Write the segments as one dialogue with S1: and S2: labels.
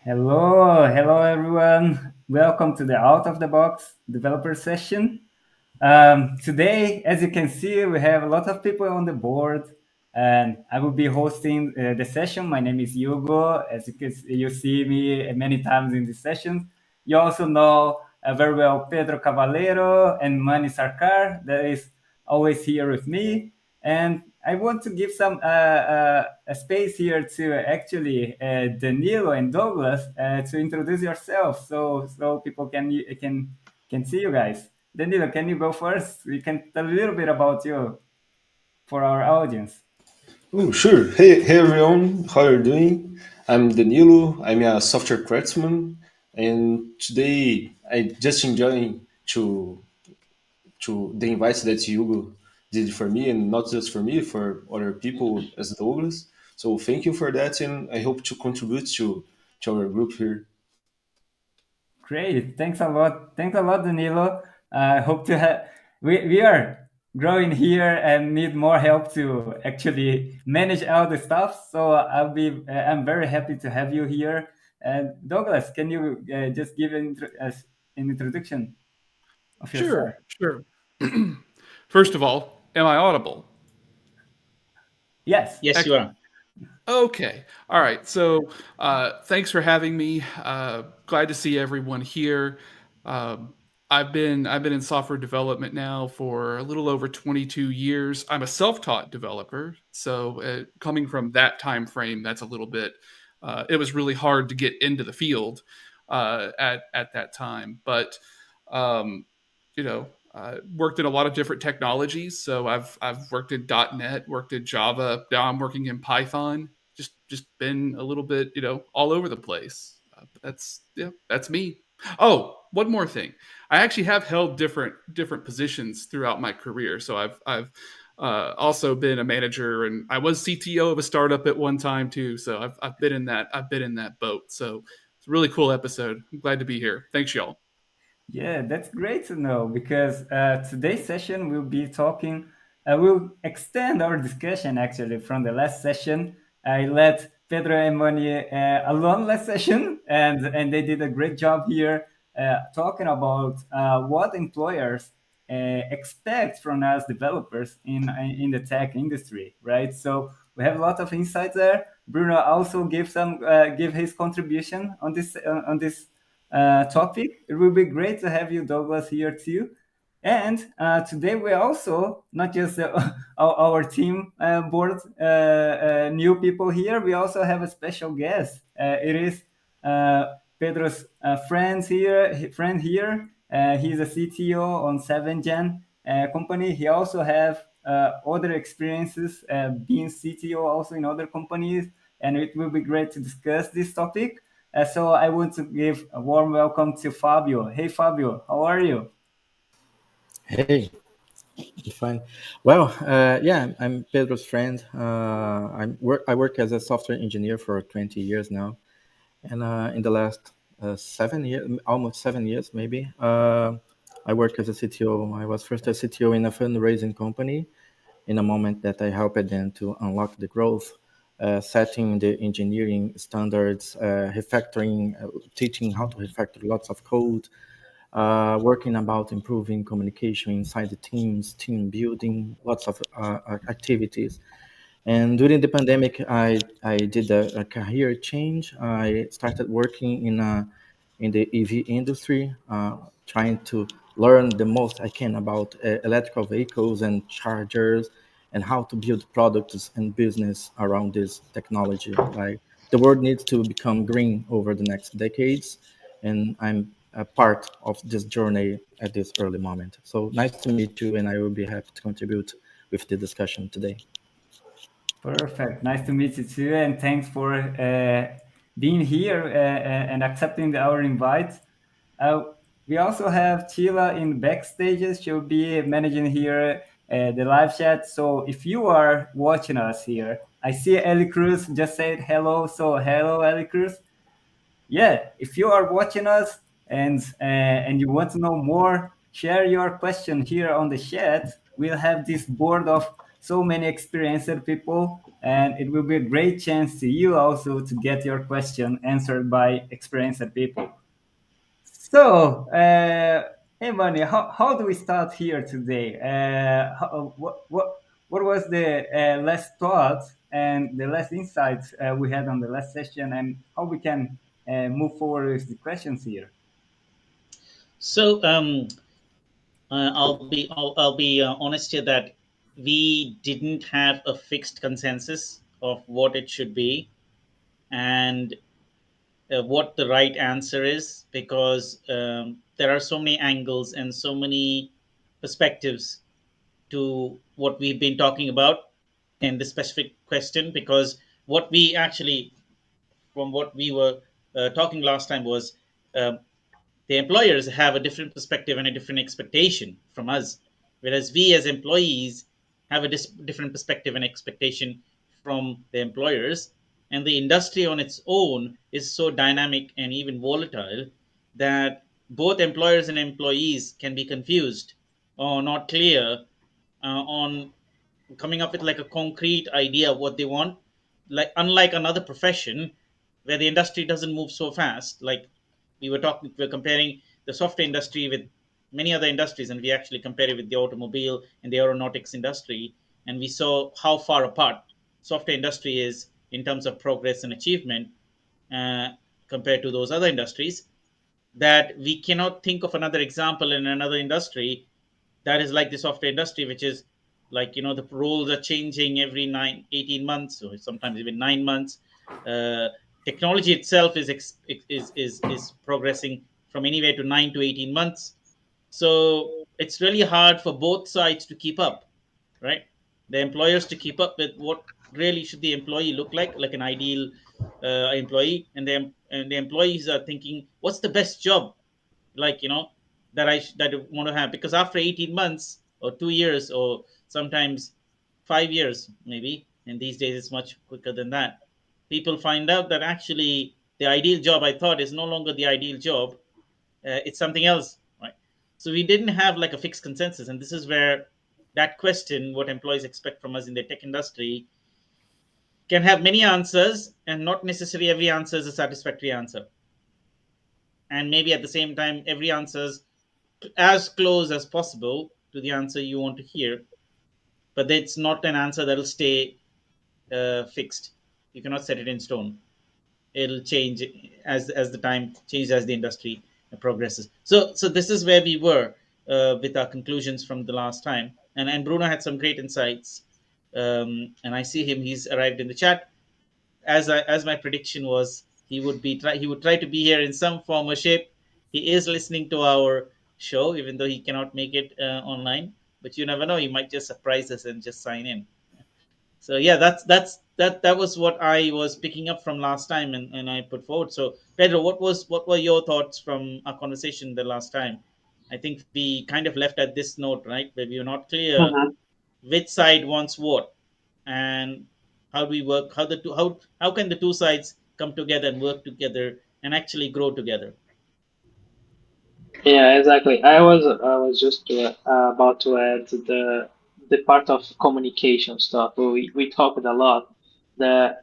S1: Hello everyone. Welcome to the Out of the Box developer session. Today, as you can see, we have a lot of people on the board, and I will be hosting the session. My name is Hugo. As you see me many times in this session. You also know very well Pedro Cavaleiro and Mani Sarkar, that is always here with me. And I want to give some a space here to actually Danilo and Douglas to introduce yourself, so people can see you guys. Danilo, can you go first? We can tell a little bit about you for our audience.
S2: Oh, sure. Hey everyone, how are you doing? I'm Danilo. I'm a software craftsman, and today I just enjoying to the invite that Hugo did for me, and not just for me, for other people as Douglas. So thank you for that, and I hope to contribute to our group here.
S1: Great, thanks a lot. Thanks a lot, Danilo. I hope to have. We are growing here and need more help to actually manage all the stuff. So I'm very happy to have you here. And Douglas, can you just give us an introduction of yourself?
S3: Sure, sure. First of all, am I audible?
S1: Yes.
S4: Yes, you
S3: Excellent.
S4: are.
S3: Okay. All right. So, thanks for having me. Glad to see everyone here. Um, I've been in software development now for a little over 22 years. I'm a self-taught developer, so coming from that time frame, that's a little bit. It was really hard to get into the field at that time, but um, worked in a lot of different technologies. So I've worked in .NET, worked in Java. Now I'm working in Python. Just been a little bit, all over the place. But that's me. Oh, one more thing. I actually have held different positions throughout my career. So I've also been a manager, and I was CTO of a startup at one time too. So I've been in that boat. So it's a really cool episode. I'm glad to be here. Thanks, y'all.
S1: Yeah, that's great to know because today's session we'll be talking, we'll extend our discussion actually from the last session. I let Pedro and Moni alone last session, and they did a great job here talking about what employers expect from us developers in the tech industry, right? So we have a lot of insights there. Bruno also give his contribution on this topic. It will be great to have you, Douglas, here too. And today we're also not just our team board new people here. We also have a special guest. It is Pedro's friend here. He's a CTO on 7gen company. He also have other experiences being CTO also in other companies, and it will be great to discuss this topic. So I want to give a warm welcome to Fabio. Hey Fabio, how are you?
S5: Hey, I'm fine. Well, yeah, I'm Pedro's friend. I work as a software engineer for 20 years now, and in the last 7 years, almost 7 years maybe, I work as a CTO. I was first a CTO in a fundraising company. In a moment that I helped them to unlock the growth, setting the engineering standards, refactoring, teaching how to refactor lots of code, working about improving communication inside the teams, team building, lots of activities. And during the pandemic, I did a career change. I started working in the EV industry, trying to learn the most I can about electrical vehicles and chargers and how to build products and business around this technology. Like the world needs to become green over the next decades, and I'm a part of this journey at this early moment. So nice to meet you, and I will be happy to contribute with the discussion today.
S1: Perfect. Nice to meet you too, and thanks for being here and accepting our invite. Uh, we also have Chila in backstages. She'll be managing here the live chat. So if you are watching us here, I see Ellie Cruz just said hello. So hello, Ellie Cruz. Yeah, if you are watching us and you want to know more, share your question here on the chat. We'll have this board of so many experienced people, and it will be a great chance to you also to get your question answered by experienced people. So, hey, Manny, how do we start here today? What was the last thoughts and the last insights we had on the last session, and how we can move forward with the questions here?
S4: So I'll be honest here that we didn't have a fixed consensus of what it should be and what the right answer is, because there are so many angles and so many perspectives to what we've been talking about in this specific question. Because what we actually, from what we were talking last time, was um, the employers have a different perspective and a different expectation from us, whereas we as employees have a different perspective and expectation from the employers. And the industry on its own is so dynamic and even volatile that both employers and employees can be confused or not clear on coming up with like a concrete idea of what they want. Like, unlike another profession where the industry doesn't move so fast, like we were comparing the software industry with many other industries, and we actually compare it with the automobile and the aeronautics industry, and we saw how far apart software industry is in terms of progress and achievement uh, compared to those other industries, that we cannot think of another example in another industry that is like the software industry, which is like, the roles are changing every 18 months, or sometimes even 9 months. uh, Technology itself is progressing from anywhere to 9 to 18 months. So it's really hard for both sides to keep up, right? The employers to keep up with what really should the employee look like an ideal employee, and the employees are thinking, what's the best job, like, that I want to have. Because after 18 months or 2 years or sometimes 5 years, maybe, and these days it's much quicker than that, people find out that actually the ideal job I thought is no longer the ideal job. It's something else, right? So we didn't have like a fixed consensus, and this is where that question, what employees expect from us in the tech industry, can have many answers, and not necessarily every answer is a satisfactory answer. And maybe at the same time, every answer is as close as possible to the answer you want to hear, but it's not an answer that'll stay fixed. You cannot set it in stone. It'll change as the time changes, as the industry progresses. So this is where we were with our conclusions from the last time, and Bruno had some great insights. And I see him; he's arrived in the chat. As my prediction was, he would try to be here in some form or shape. He is listening to our show, even though he cannot make it online. But you never know; he might just surprise us and just sign in. So yeah, that was what I was picking up from last time, and I put forward. So Pedro, what were your thoughts from our conversation the last time? I think we kind of left at this note, right, where we were not clear
S6: Mhm.
S4: which side wants what, and how do we work, how can the two sides come together and work together and actually grow together.
S6: Yeah, exactly. I was just about to add the part of communication stuff. We talked a lot. The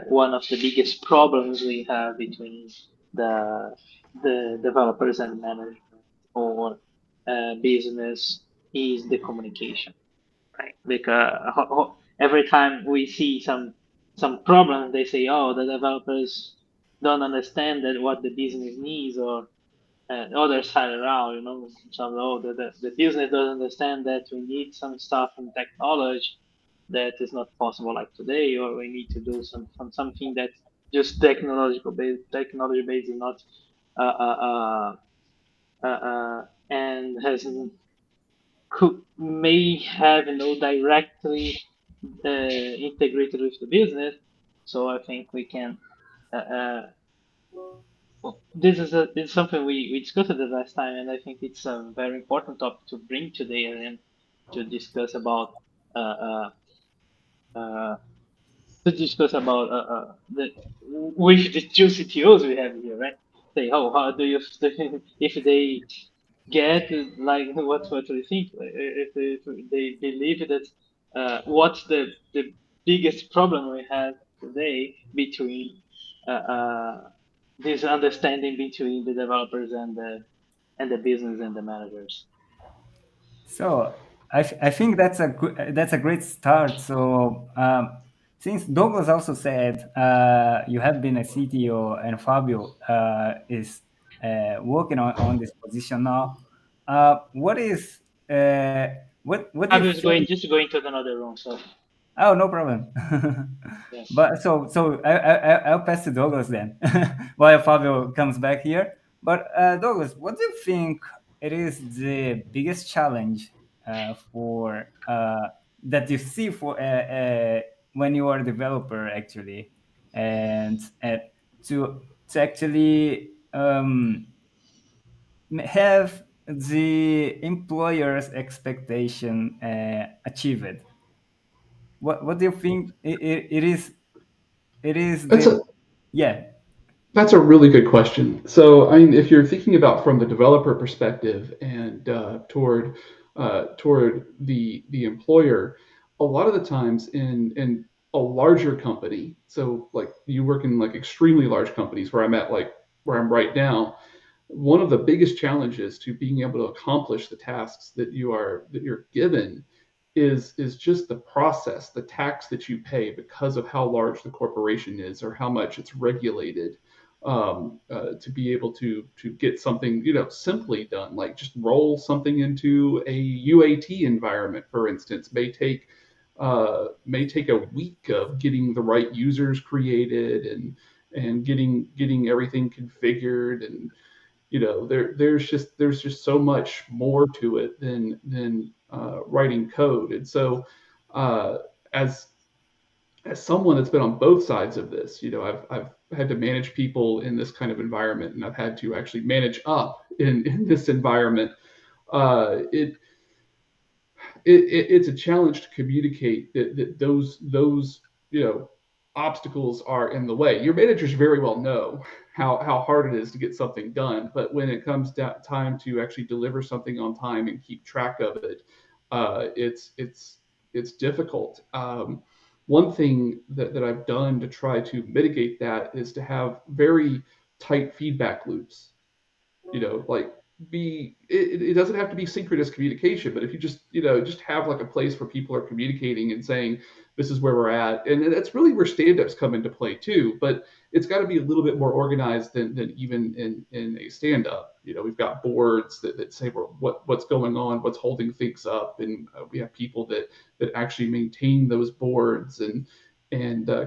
S6: one of the biggest problems we have between the the developers and management or business is the communication, right? Because every time we see some problem, they say, "Oh, the developers don't understand that what the business needs," or other side around, some, oh, the business doesn't understand that we need some stuff in technology that is not possible like today, or we need to do something that's just technology based, and not and has could may have directly integrated with the business. So I think we can. Well, this is something we discussed the last time, and I think it's a very important topic to bring today and to discuss about uh, uh, uh, the with the two CTOs we have here, right? Say, oh, how do you if they get like what do you think? If they believe that what's the biggest problem we have today between this understanding between the developers and the business and the managers.
S1: So I think that's a great start. So since Douglas also said you have been a CTO and Fabio is working on this position now, what is what do
S6: I
S1: you
S6: was going
S1: think?
S6: just going to another room, so
S1: Oh, no problem.
S6: yes.
S1: But I'll pass to Douglas then, while Fabio comes back here. But Douglas, what do you think it is the biggest challenge for that you see for when you are a developer actually, and to actually have the employer's expectation achieved? What do you think it is
S3: That's
S1: the
S3: a
S1: yeah.
S3: That's a really good question. So, I mean, if you're thinking about from the developer perspective and toward the employer, a lot of the times in a larger company, so like you work in like extremely large companies where I'm at, like where I'm right now, one of the biggest challenges to being able to accomplish the tasks that you're given is just the process, the tax that you pay because of how large the corporation is or how much it's regulated, to be able to get something simply done, like just roll something into a UAT environment, for instance, may take a week of getting the right users created and getting everything configured. And there's just so much more to it than writing code. And so uh, as as someone that's been on both sides of this, I've had to manage people in this kind of environment, and I've had to actually manage up in this environment. It it's a challenge to communicate that those obstacles are in the way. Your managers very well know how hard it is to get something done, but when it comes down time to actually deliver something on time and keep track of it, it's difficult. One thing that I've done to try to mitigate that is to have very tight feedback loops. Like, it doesn't have to be synchronous communication, but if you just have like a place where people are communicating and saying this is where we're at. And that's really where stand-ups come into play too, but it's got to be a little bit more organized than even in a stand-up. We've got boards that say what's going on, what's holding things up, and we have people that actually maintain those boards and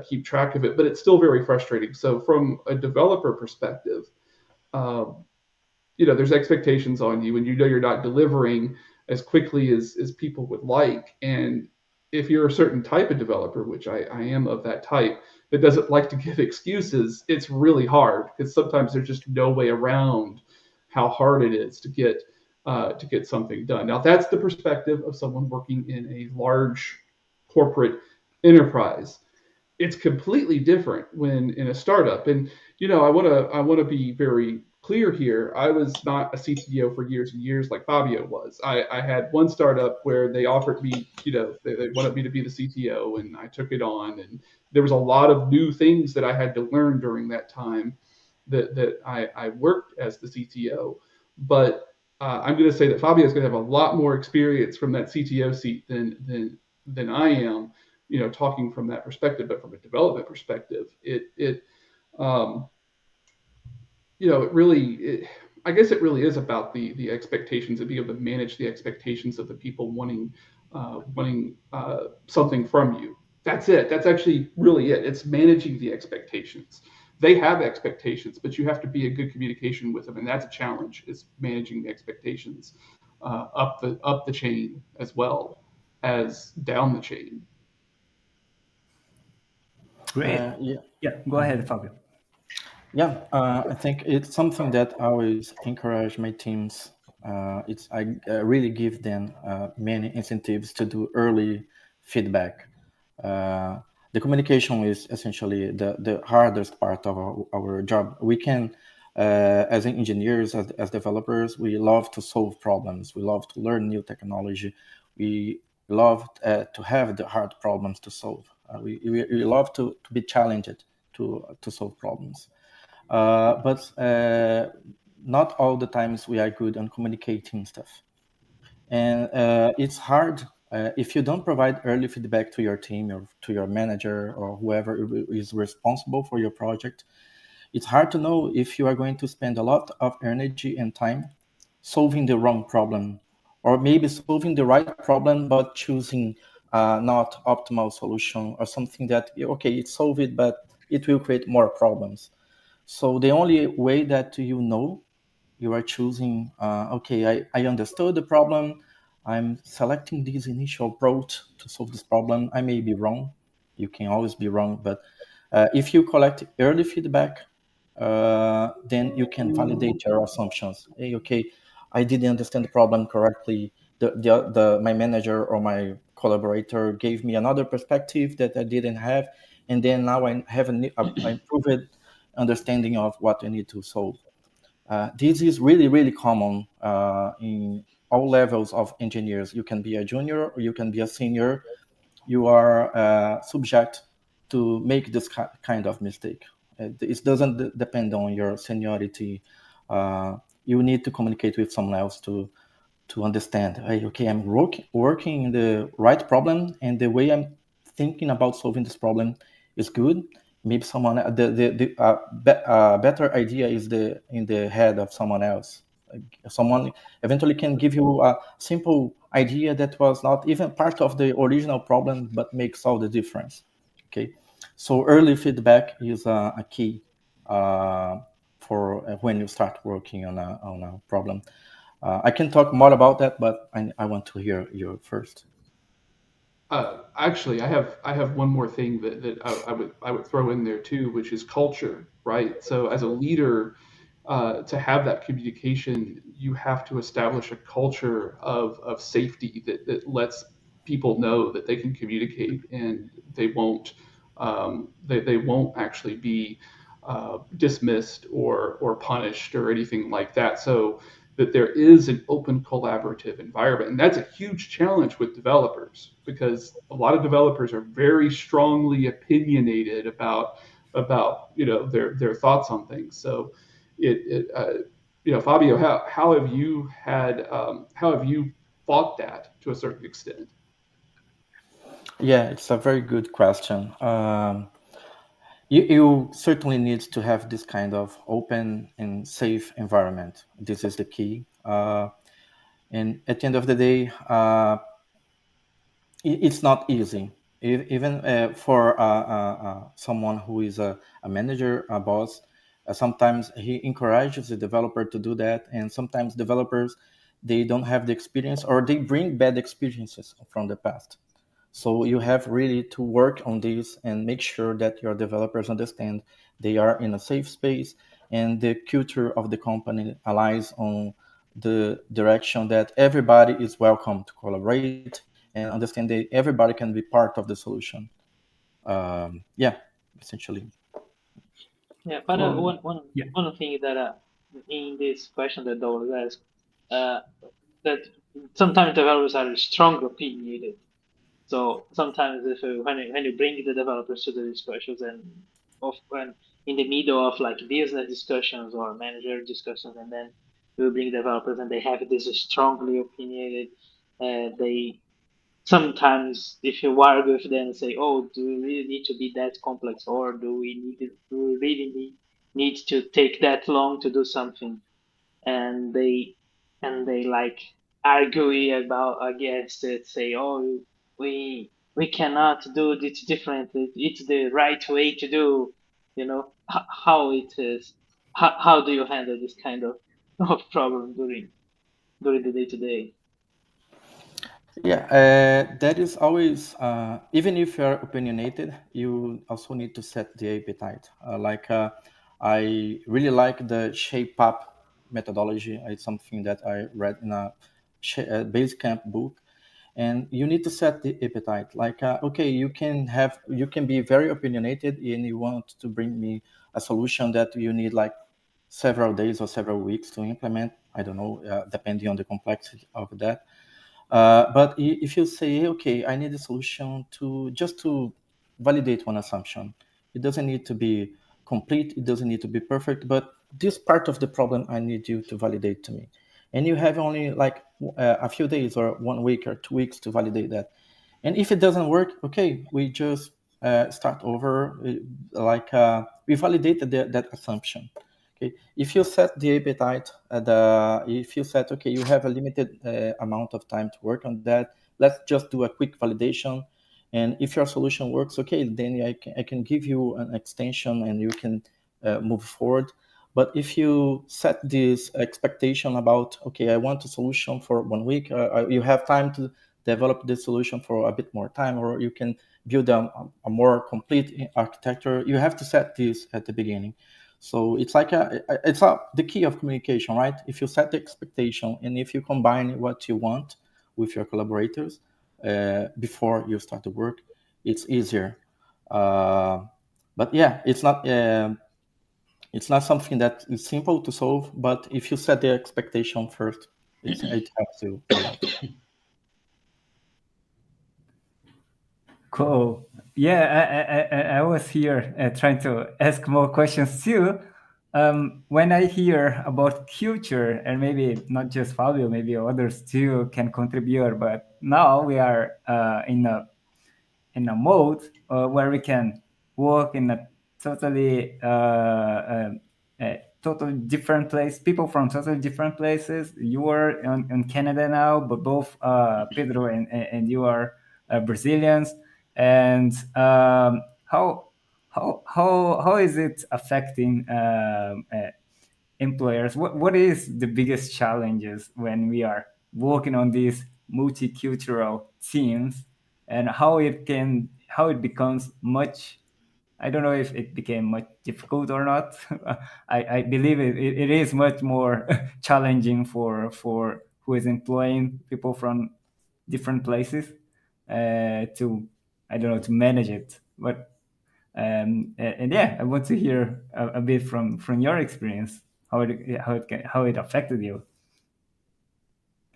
S3: keep track of it. But it's still very frustrating. So from a developer perspective, um, there's expectations on you, and you're not delivering as quickly as people would like. And if you're a certain type of developer, which I am of that type, that doesn't like to give excuses, it's really hard because sometimes there's just no way around how hard it is to get something done. Now that's the perspective of someone working in a large corporate enterprise. It's completely different when in a startup. And I want to be very clear here. I was not a CTO for years and years like Fabio was. I had one startup where they offered me, they wanted me to be the CTO, and I took it on. And there was a lot of new things that I had to learn during that time that I worked as the CTO. But I'm going to say that Fabio is going to have a lot more experience from that CTO seat than I am, talking from that perspective. But from a development perspective, um, I guess it really is about the expectations and being able to manage the expectations of the people wanting something from you. That's it. That's actually really it. It's managing the expectations. They have expectations, but you have to be a good communication with them, and that's a challenge. Is managing the expectations up the chain as well as down the chain.
S1: Great.
S5: Yeah.
S1: Yeah, go ahead, Fabio.
S5: Yeah, I think it's something that I always encourage my teams. I really give them many incentives to do early feedback. Uh, the communication is essentially the hardest part of our job. We can, as engineers, as developers, we love to solve problems. We love to learn new technology. We We love to have the hard problems to solve. We love to be challenged to solve problems. But not all the times we are good on communicating stuff. And it's hard if you don't provide early feedback to your team or to your manager or whoever is responsible for your project. It's hard to know if you are going to spend a lot of energy and time solving the wrong problem, or maybe solving the right problem but choosing not optimal solution, or something that okay, it's solve it but it will create more problems. So the only way that you know you are choosing, okay, I understood the problem. I'm selecting this initial approach to solve this problem. I may be wrong. You can always be wrong. But if you collect early feedback, then you can validate your assumptions. Hey, okay, I didn't understand the problem correctly. My manager or my collaborator gave me another perspective that I didn't have. And then now I have an improved understanding of what I need to solve. This is really, really common in all levels of engineers. You can be a junior or you can be a senior. You are subject to make this kind of mistake. It doesn't depend on your seniority. You need to communicate with someone else to understand, hey, okay, I'm working in the right problem, and the way I'm thinking about solving this problem is good. Maybe someone better idea is in the head of someone else. Someone eventually can give you a simple idea that was not even part of the original problem, but makes all the difference. Okay, so early feedback is a key uh, for when you start working on a problem. I can talk more about that, but I want to hear you first.
S3: Actually, I have one more thing that I would throw in there too, which is culture, right? So as a leader, to have that communication, you have to establish a culture of safety that lets people know that they can communicate and they won't actually be dismissed or punished or anything like that. So that there is an open collaborative environment. And that's a huge challenge with developers because a lot of developers are very strongly opinionated about their thoughts on things. So Fabio, how have you fought that to a certain extent?
S5: Yeah, it's a very good question. You certainly need to have this kind of open and safe environment. This is the key. And at the end of the day, it's not easy. Even for someone who is a manager, a boss, sometimes he encourages the developer to do that, and sometimes developers they don't have the experience or they bring bad experiences from the past. So you have really to work on this and make sure that your developers understand they are in a safe space and the culture of the company aligns on the direction that everybody is welcome to collaborate and understand that everybody can be part of the solution. Yeah, essentially.
S6: Yeah, but
S1: Well, yeah.
S6: one thing that in this question that Douglas asked, uh, that sometimes developers are strongly opinionated. So sometimes if when you bring the developers to the discussions and when in the middle of like business discussions or manager discussions, and then you bring developers and they have this strongly opinionated, they sometimes if you argue with them and say, oh, do we really need to be that complex, or do we really need to take that long to do something? And they like argue about against it, say, oh, we cannot do this differently. It's the right way to do. How it is. How do you handle this kind of, of problem during the day to day?
S5: Yeah, that is always, even if you're opinionated, you also need to set the appetite. I really like the shape up methodology. It's something that I read in a Basecamp book. And you need to set the appetite. Okay, you can be very opinionated and you want to bring me a solution that you need like several days or several weeks to implement. I don't know, depending on the complexity of that. But if you say, okay, I need a solution to just to validate one assumption, it doesn't need to be complete, it doesn't need to be perfect, but this part of the problem I need you to validate to me. And you have only like a few days or 1 week or 2 weeks to validate that. And if it doesn't work, okay, we just start over. We validated that assumption. Okay, if you set the appetite, if you set, okay, you have a limited amount of time to work on that. Let's just do a quick validation, and if your solution works, okay, then I can give you an extension and you can move forward. But if you set this expectation about, okay, I want a solution for 1 week, you have time to develop this solution for a bit more time, or you can build a more complete architecture. You have to set this at the beginning. So it's like the key of communication, right? If you set the expectation and if you combine what you want with your collaborators before you start the work, it's easier. Uh, but yeah, it's not something that is simple to solve. But if you set the expectation first, it helps you a lot.
S1: Cool. Yeah, I was here trying to ask more questions too. When I hear about culture, and maybe not just Fabio, maybe others too can contribute, but now we are in a mode where we can work in a totally totally different place. People from totally different places. You are in Canada now, but both Pedro and you are Brazilians. And how is it affecting employers? What is the biggest challenges when we are working on these multicultural teams, and how it becomes much, I don't know if it became much difficult or not. I believe it is much more challenging for who is employing people from different places to, I don't know, to manage it. But and yeah, I want to hear a bit from your experience, how it affected you.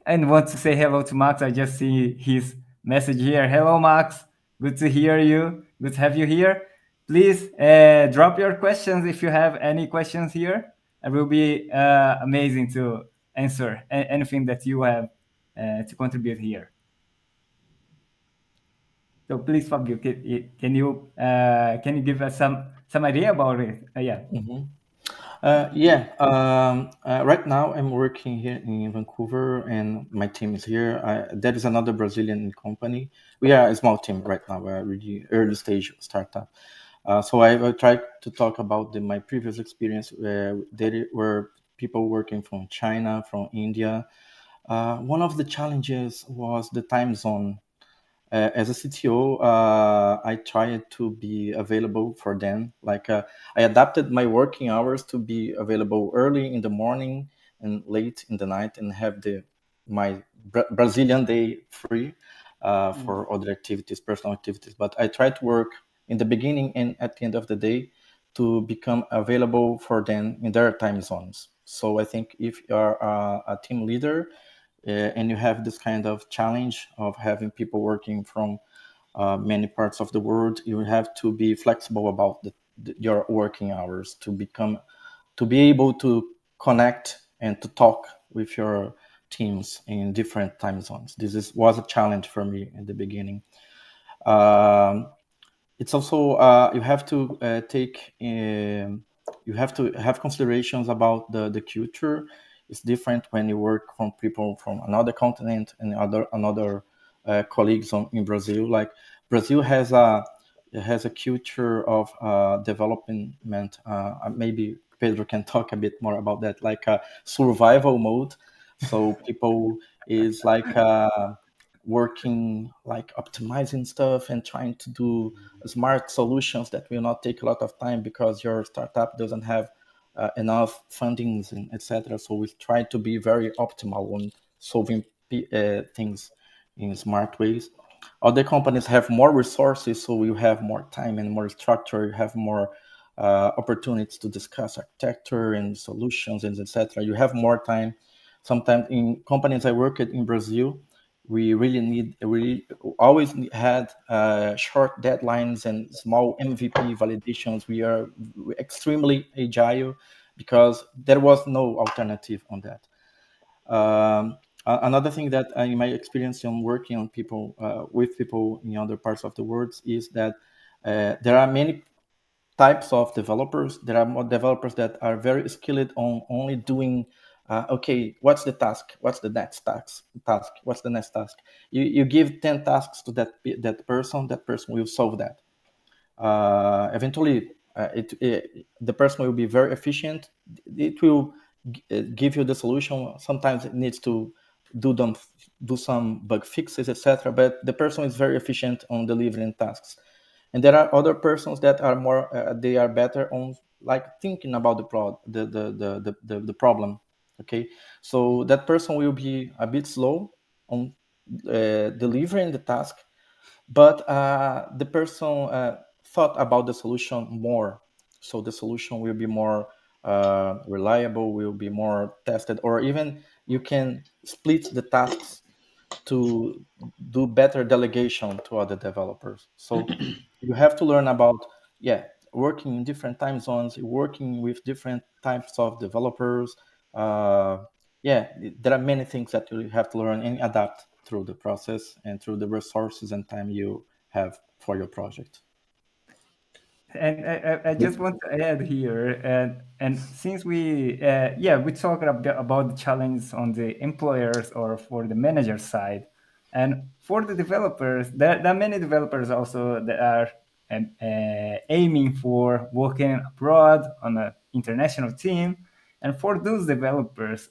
S1: And want to say hello to Max. I just see his message here. Hello, Max. Good to hear you. Good to have you here. Please drop your questions if you have any questions here. It will be amazing to answer anything that you have to contribute here. So please, Fabio, can you give us some idea about it? Yeah.
S5: Mm-hmm. Right now I'm working here in Vancouver, and my team is here. There is another Brazilian company. We are a small team right now. We're a really early stage startup. So I will try to talk about my previous experience where there were people working from China, from India. One of the challenges was the time zone. As a CTO, I tried to be available for them. I adapted my working hours to be available early in the morning and late in the night, and have my Brazilian day free for other activities, personal activities. But I tried to work in the beginning and at the end of the day to become available for them in their time zones. So I think if you are a team leader, and you have this kind of challenge of having people working from many parts of the world, you have to be flexible about your working hours to be able to connect and to talk with your teams in different time zones. Was a challenge for me in the beginning. It's also you have to you have to have considerations about the culture. It's different when you work from people from another continent and another colleagues in Brazil. Like Brazil has a culture of development. Maybe Pedro can talk a bit more about that, like a survival mode. So people is like working, like optimizing stuff and trying to do smart solutions that will not take a lot of time because your startup doesn't have enough fundings and etc. So we try to be very optimal on solving things in smart ways. Other companies have more resources, so you have more time and more structure. You have more opportunities to discuss architecture and solutions and etc. You have more time. Sometimes in companies I worked in Brazil, we always had short deadlines and small MVP validations. We are extremely agile because there was no alternative on that. Another thing that in my experience on working on people with people in other parts of the world is that there are many types of developers. There are more developers that are very skilled on only doing, okay, what's the task? What's the next task? What's the next task? You give 10 tasks to that person will solve that. Eventually, the person will be very efficient. It will give you the solution. Sometimes it needs to do them do some bug fixes, etc. But the person is very efficient on delivering tasks. And there are other persons that are more they are better on like thinking about the problem. Okay, so that person will be a bit slow on delivering the task, but the person thought about the solution more, so the solution will be more reliable, will be more tested, or even you can split the tasks to do better delegation to other developers. So you have to learn about, yeah, working in different time zones, working with different types of developers. uh, yeah, there are many things that you have to learn and adapt through the process and through the resources and time you have for your project.
S1: And I just want to add here, and since we we talked a bit about the challenges on the employers or for the manager side, and for the developers, there are many developers also that are aiming for working abroad on an international team, and for those developers,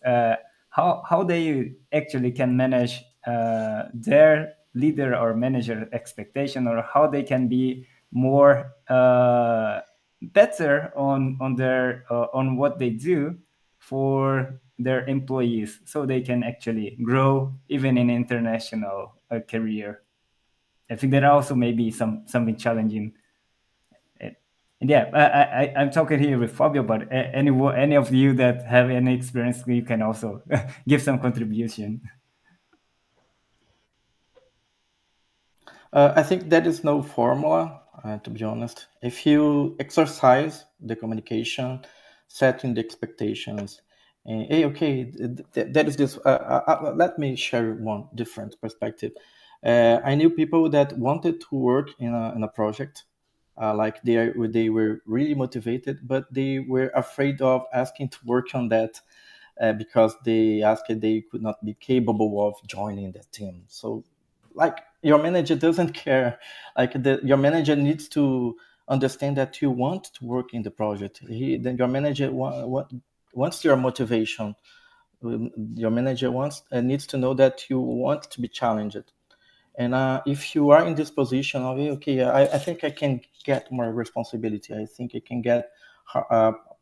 S1: how they actually can manage their leader or manager expectation, or how they can be more better on their on what they do for their employees, so they can actually grow even in international career. I think there are also maybe something challenging. And yeah, I'm talking here with Fabio, but any of you that have any experience, you can also give some contribution.
S5: I think there is no formula, to be honest. If you exercise the communication, setting the expectations, and, hey, okay, that is this. Let me share one different perspective. I knew people that wanted to work in a project, like they were really motivated, but they were afraid of asking to work on that because they asked they could not be capable of joining the team. So, like, your manager doesn't care. Like, your manager needs to understand that you want to work in the project. Then your manager wants your motivation. Your manager wants needs to know that you want to be challenged. And if you are in this position of, okay, I think I can get more responsibility. I think I can get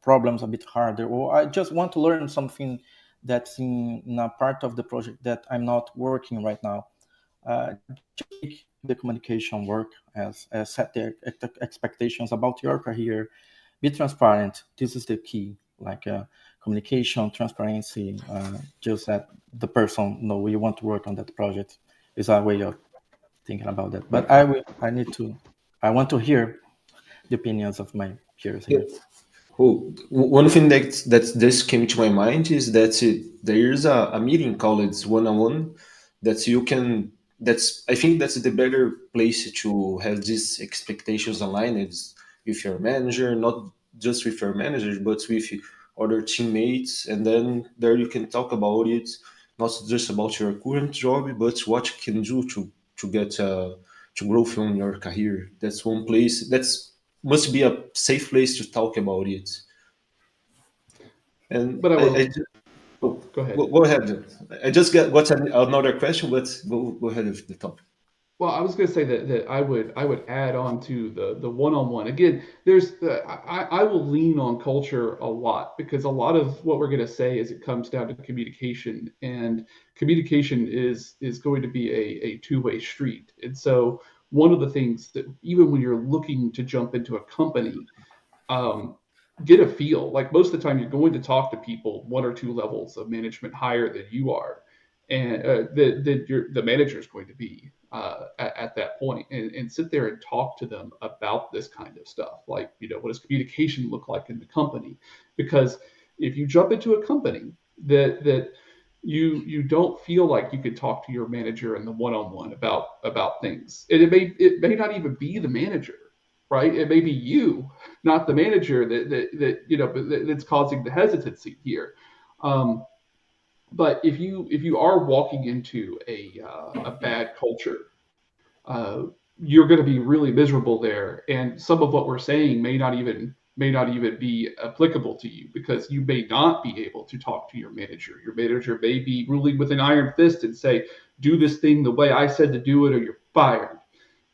S5: problems a bit harder, or I just want to learn something that's in a part of the project that I'm not working right now. Just make the communication work, as set the expectations about your career. Be transparent. This is the key. Like communication, transparency. Just that the person know you want to work on that project is a way of thinking about that. But I want to hear the opinions of my peers
S2: Yeah.
S5: here.
S2: Oh, one thing that this came to my mind is that there's a meeting called it's one-on-one that you can. That's I think that's the better place to have these expectations aligned is with your manager, not just with your manager, but with other teammates, and then there you can talk about it, not just about your current job, but what you can do to get to grow from your career. That's one place. That's must be a safe place to talk about it. And
S3: But I
S2: I
S3: will
S2: just, oh,
S3: go ahead.
S2: go ahead. I just got another question, but go ahead with the topic.
S3: Well, I was going to say that I would add on to the one-on-one. Again, there's I will lean on culture a lot because a lot of what we're going to say is it comes down to communication, and communication is going to be a two-way street. And so one of the things that even when you're looking to jump into a company, um, get a feel. Like most of the time, you're going to talk to people one or two levels of management higher than you are, and the manager is going to be at that point, and sit there and talk to them about this kind of stuff. Like, what does communication look like in the company? Because if you jump into a company that you don't feel like you could talk to your manager in the one-on-one about things, and it may not even be the manager, right? It may be you, not the manager, that's causing the hesitancy here. But if you are walking into a bad culture, uh, you're going to be really miserable there, and some of what we're saying may not even be applicable to you, because you may not be able to talk to your manager. Your manager may be ruling with an iron fist and say, "Do this thing the way I said to do it, or you're fired."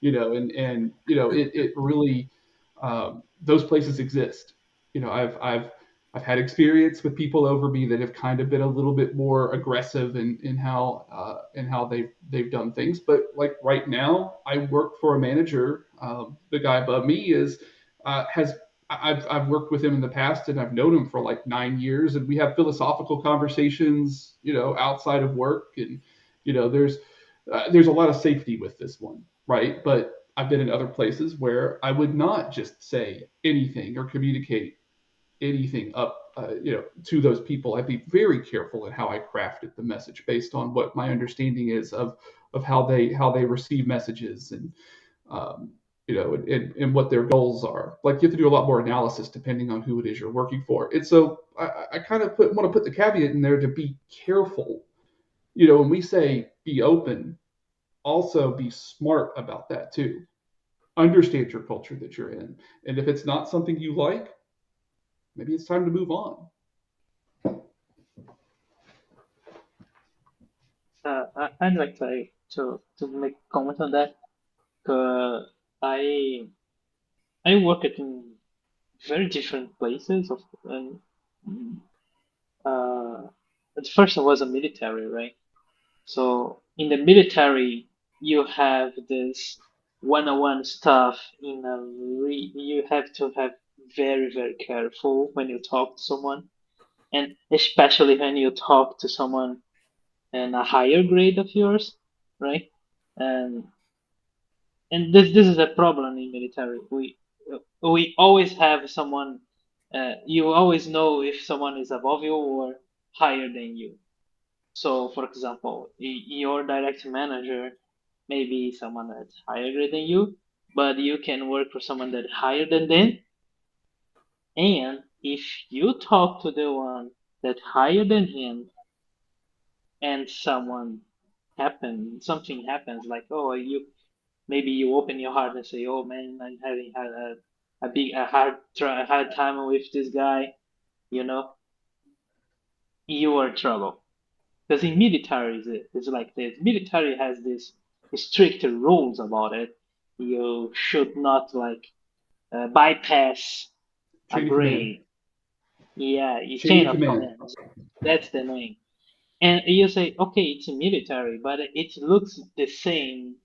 S3: It really, those places exist. I've had experience with people over me that have kind of been a little bit more aggressive in how they've done things. But like right now, I work for a manager. The guy above me is has I've worked with him in the past, and I've known him for like 9 years, and we have philosophical conversations, outside of work, and there's a lot of safety with this one, right? But I've been in other places where I would not just say anything or communicate anything up, to those people. I'd be very careful in how I crafted the message based on what my understanding is of how they receive messages, and um, and what their goals are. Like, you have to do a lot more analysis depending on who it is you're working for. And so I kind of want to put the caveat in there to be careful. When we say be open, also be smart about that too. Understand your culture that you're in, and if it's not something you like, maybe it's time to move on.
S6: I'd like to make a comment on that. I I worked in very different places. And uh, at first I was a military, right? So in the military, you have this one-on-one stuff. You have to have very, very careful when you talk to someone, and especially when you talk to someone in a higher grade of yours, right? And this is a problem in military. We always have someone. You always know if someone is above you or higher than you. So, for example, your direct manager may be someone that's higher grade than you, but you can work for someone that's higher than them. And if you talk to the one that's higher than him, and something happens, like, oh, maybe you open your heart and say, oh man, I'm having had a hard time with this guy, you know, you are in trouble. Because in military, it's like this. Military has this stricter rules about it. You should not like bypass a
S3: Chain of command.
S6: grade. Yeah, you
S3: Chain
S6: chain
S3: of
S6: of
S3: command.
S6: command. That's the name. And you say, okay, it's a military, but it looks the same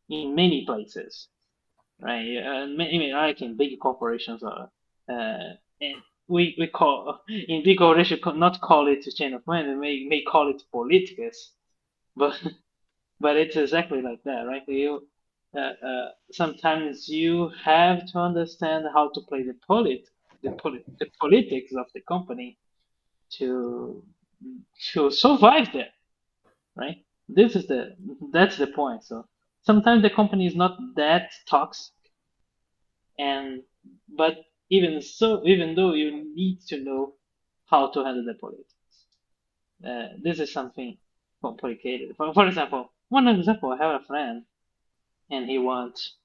S6: in many places, right? Like in big corporations, and we call in big corporations not call it a chain of command. We may call it politicus, but but it's exactly like that, right? Sometimes you have to understand how to play the politics of the company to survive there, right? This is that's the point. So sometimes the company is not that toxic, and but even though you need to know how to handle the politics, this is something complicated. For example, one example, I have a friend, and he works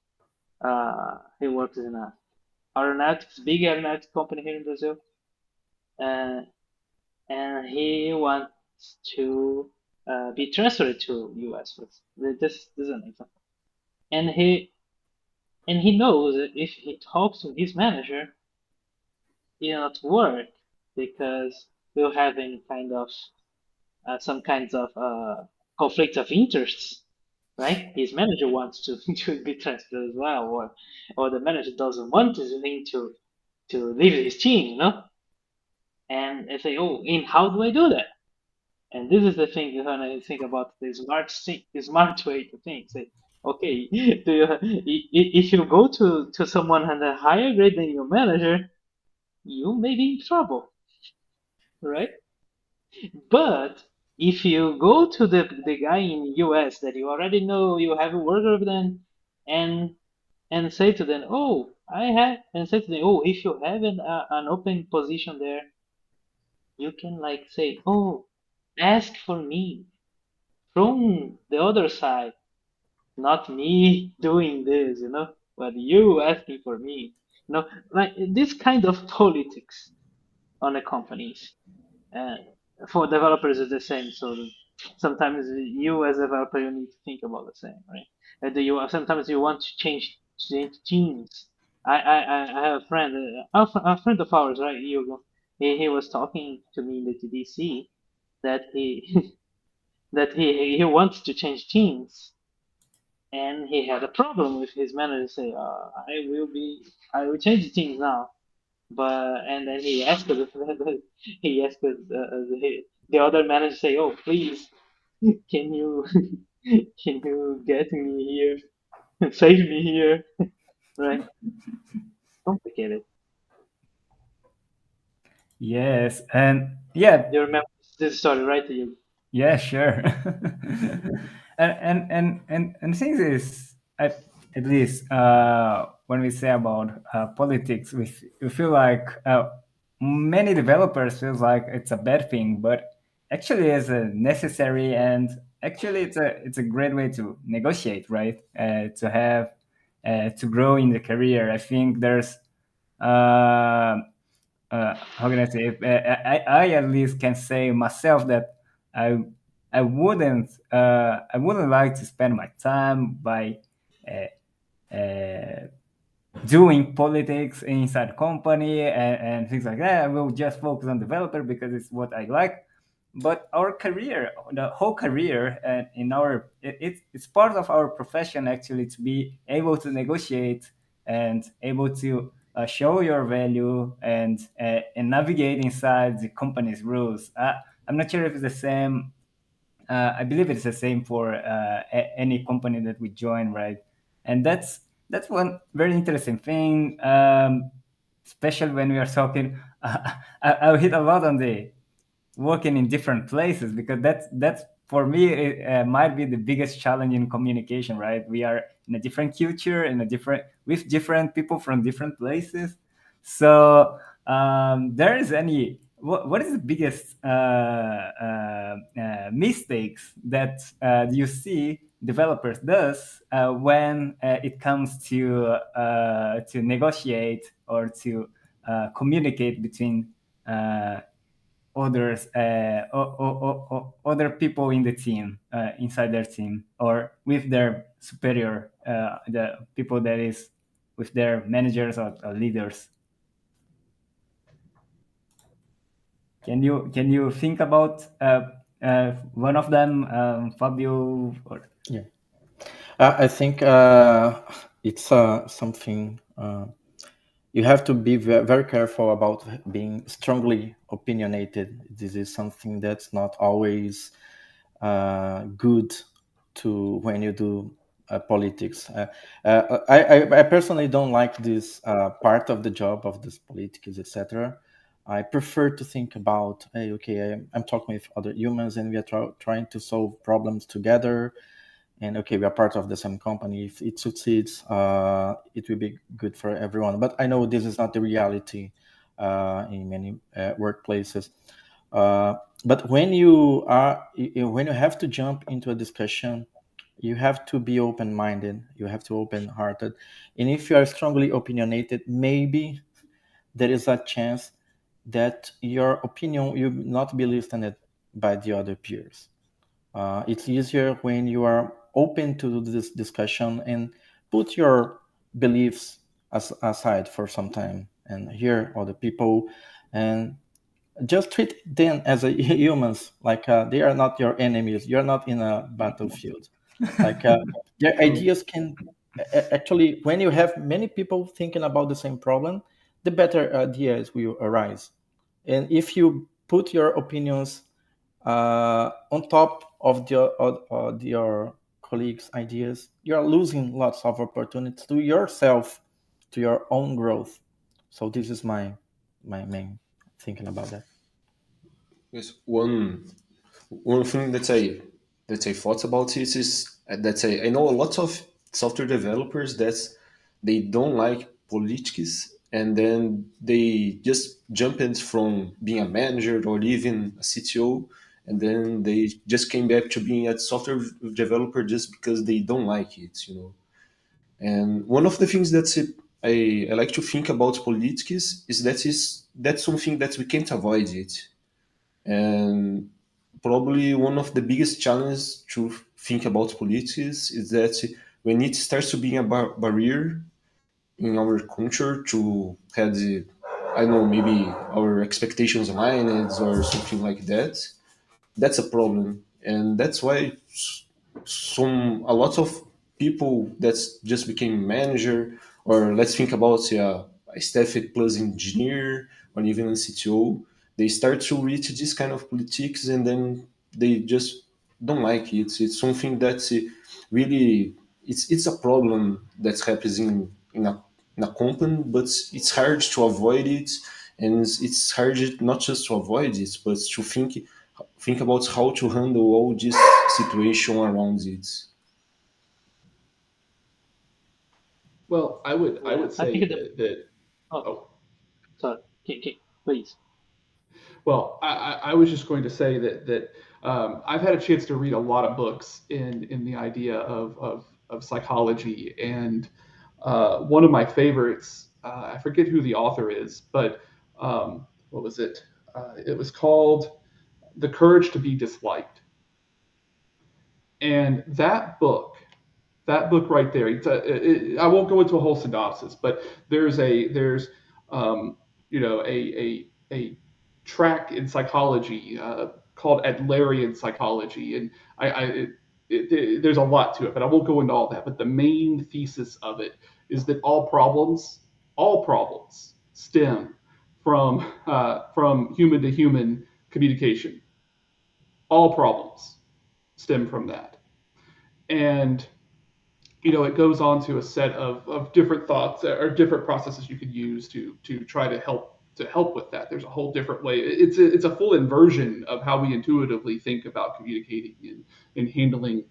S6: in a big aeronautics company here in Brazil, uh, and he wants to be transferred to US. This is an example, and he knows that if he talks to his manager, it'll not work because we'll have any kind of some kinds of conflicts of interests, right? His manager wants to, to be transferred as well, or the manager doesn't want him to leave his team, you know? And I say, oh, and how do I do that? And this is the thing when I think about the smart way to think. Say, okay, if you go to someone at a higher grade than your manager, you may be in trouble, right? But if you go to the guy in US that you already know, you have worked with them, and say to them, oh, and say to them, oh, if you have an open position there, you can like say, oh, ask for me from the other side, not me doing this, but you asking for me, like this kind of politics on the companies. Uh, for developers is the same. So sometimes you as a developer you need to think about the same, right? And sometimes you want to change teams. I have a friend, a friend of ours, right? Hugo. He was talking to me in the TDC that he that he wants to change teams, and he had a problem with his manager. Say, I will change teams now, but and then he asked he asked the other manager say, "Oh, please, can you can you get me here, save me here?" Right? Complicated.
S1: Yes, and yeah,
S6: You remember this story, right? You
S1: yeah, sure. And things is at least when we say about politics, we feel like many developers feels like it's a bad thing, but actually it's a necessary, and actually it's a great way to negotiate, right? To have to grow in the career. I think there's uh, how can I say it? I at least can say myself that I I wouldn't like to spend my time by uh, doing politics inside company and things like that. I will just focus on developer because it's what I like. But our career, the whole career, and in our it's part of our profession actually to be able to negotiate and able to show your value and navigate inside the company's rules. I'm not sure if it's the same. I believe it's the same for any company that we join, right? And that's one very interesting thing, especially when we are talking. I'll hit a lot on the working in different places because that's for me it might be the biggest challenge in communication, right? We are in a different culture, in a different with different people from different places. So there is any what is the biggest mistakes that you see developers does when it comes to negotiate or to communicate between uh, others other people in the team inside their team or with their superior the people that is with their managers or leaders. Can you think about one of them, Fabio? Or
S5: Yeah. I think it's something you have to be very careful about being strongly opinionated. This is something that's not always good to when you do politics. I personally don't like this part of the job of this politics, etc. I prefer to think about, hey, okay, I'm talking with other humans and we are trying to solve problems together, and okay, we are part of the same company. If it succeeds, it will be good for everyone. But I know this is not the reality in many workplaces. uh, but when you have to jump into a discussion, you have to be open-minded, you have to open-hearted, and if you are strongly opinionated, maybe there is a chance that your opinion will not be listened by the other peers. It's easier when you are open to this discussion and put your beliefs aside for some time and hear other people, and just treat them as a humans, like they are not your enemies. You're not in a battlefield. Like their
S1: true.
S5: ideas can actually, when you have many people thinking about the same problem, the better ideas will arise. And if you put your opinions on top of your colleagues' ideas, you're losing lots of opportunities to yourself, to your own growth. So this is my main thinking about that.
S2: Yes, one thing that I thought about it is that I know a lot of software developers that they don't like politics, and then they just jump in from being a manager or even a CTO, and then they just came back to being a software developer just because they don't like it. And one of the things that I like to think about politics is that's something that we can't avoid it. And probably one of the biggest challenges to think about politics is that when it starts to be a barrier in our culture to have the, I don't know, maybe our expectations aligned or something like that, that's a problem. And that's why a lot of people that's just became manager, or let's think about a staff plus engineer or even a CTO, they start to reach this kind of politics, and then they just don't like it. It's something that's really, it's a problem that happens in a company, but it's hard to avoid it. And it's hard not just to avoid it, but to think about how to handle all this situation around it.
S3: Well, I would
S6: Yeah, I
S3: say
S6: think the
S3: that
S6: oh,
S3: oh,
S6: sorry, please.
S3: well, I was just going to say that I've had a chance to read a lot of books in the idea of psychology, and one of my favorites, I forget who the author is, but what was it? It was called The Courage to Be Disliked. And that book right there, I won't go into a whole synopsis, but there's a track in psychology called Adlerian psychology, and there's a lot to it, but I won't go into all that. But the main thesis of it is that all problems stem from human to human communication. All problems stem from that. And it goes on to a set of different thoughts or different processes you could use to try to help with that. There's a whole different way. It's a full inversion of how we intuitively think about communicating and handling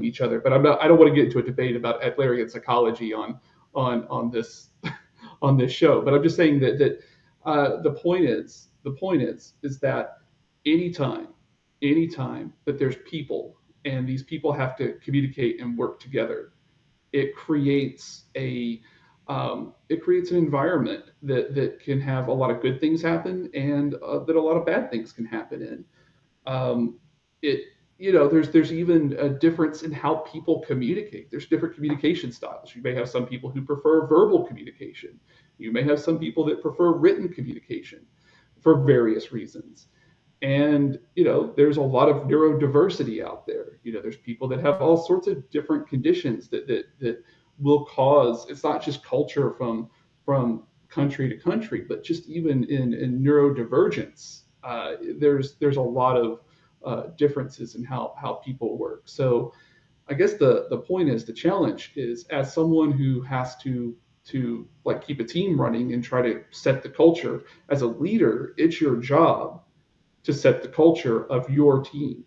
S3: each other. But I don't want to get into a debate about Adlerian psychology on this on this show. But I'm just saying that the point is that anytime anytime that there's people and these people have to communicate and work together, it creates an environment that can have a lot of good things happen, and that a lot of bad things can happen in. It there's even a difference in how people communicate. There's different communication styles. You may have some people who prefer verbal communication. You may have some people that prefer written communication for various reasons. And there's a lot of neurodiversity out there. There's people that have all sorts of different conditions that will cause. It's not just culture from country to country, but just even in neurodivergence. There's a lot of differences in how people work. So I guess the point is, the challenge is, as someone who has to like keep a team running and try to set the culture as a leader, it's your job to set the culture of your team,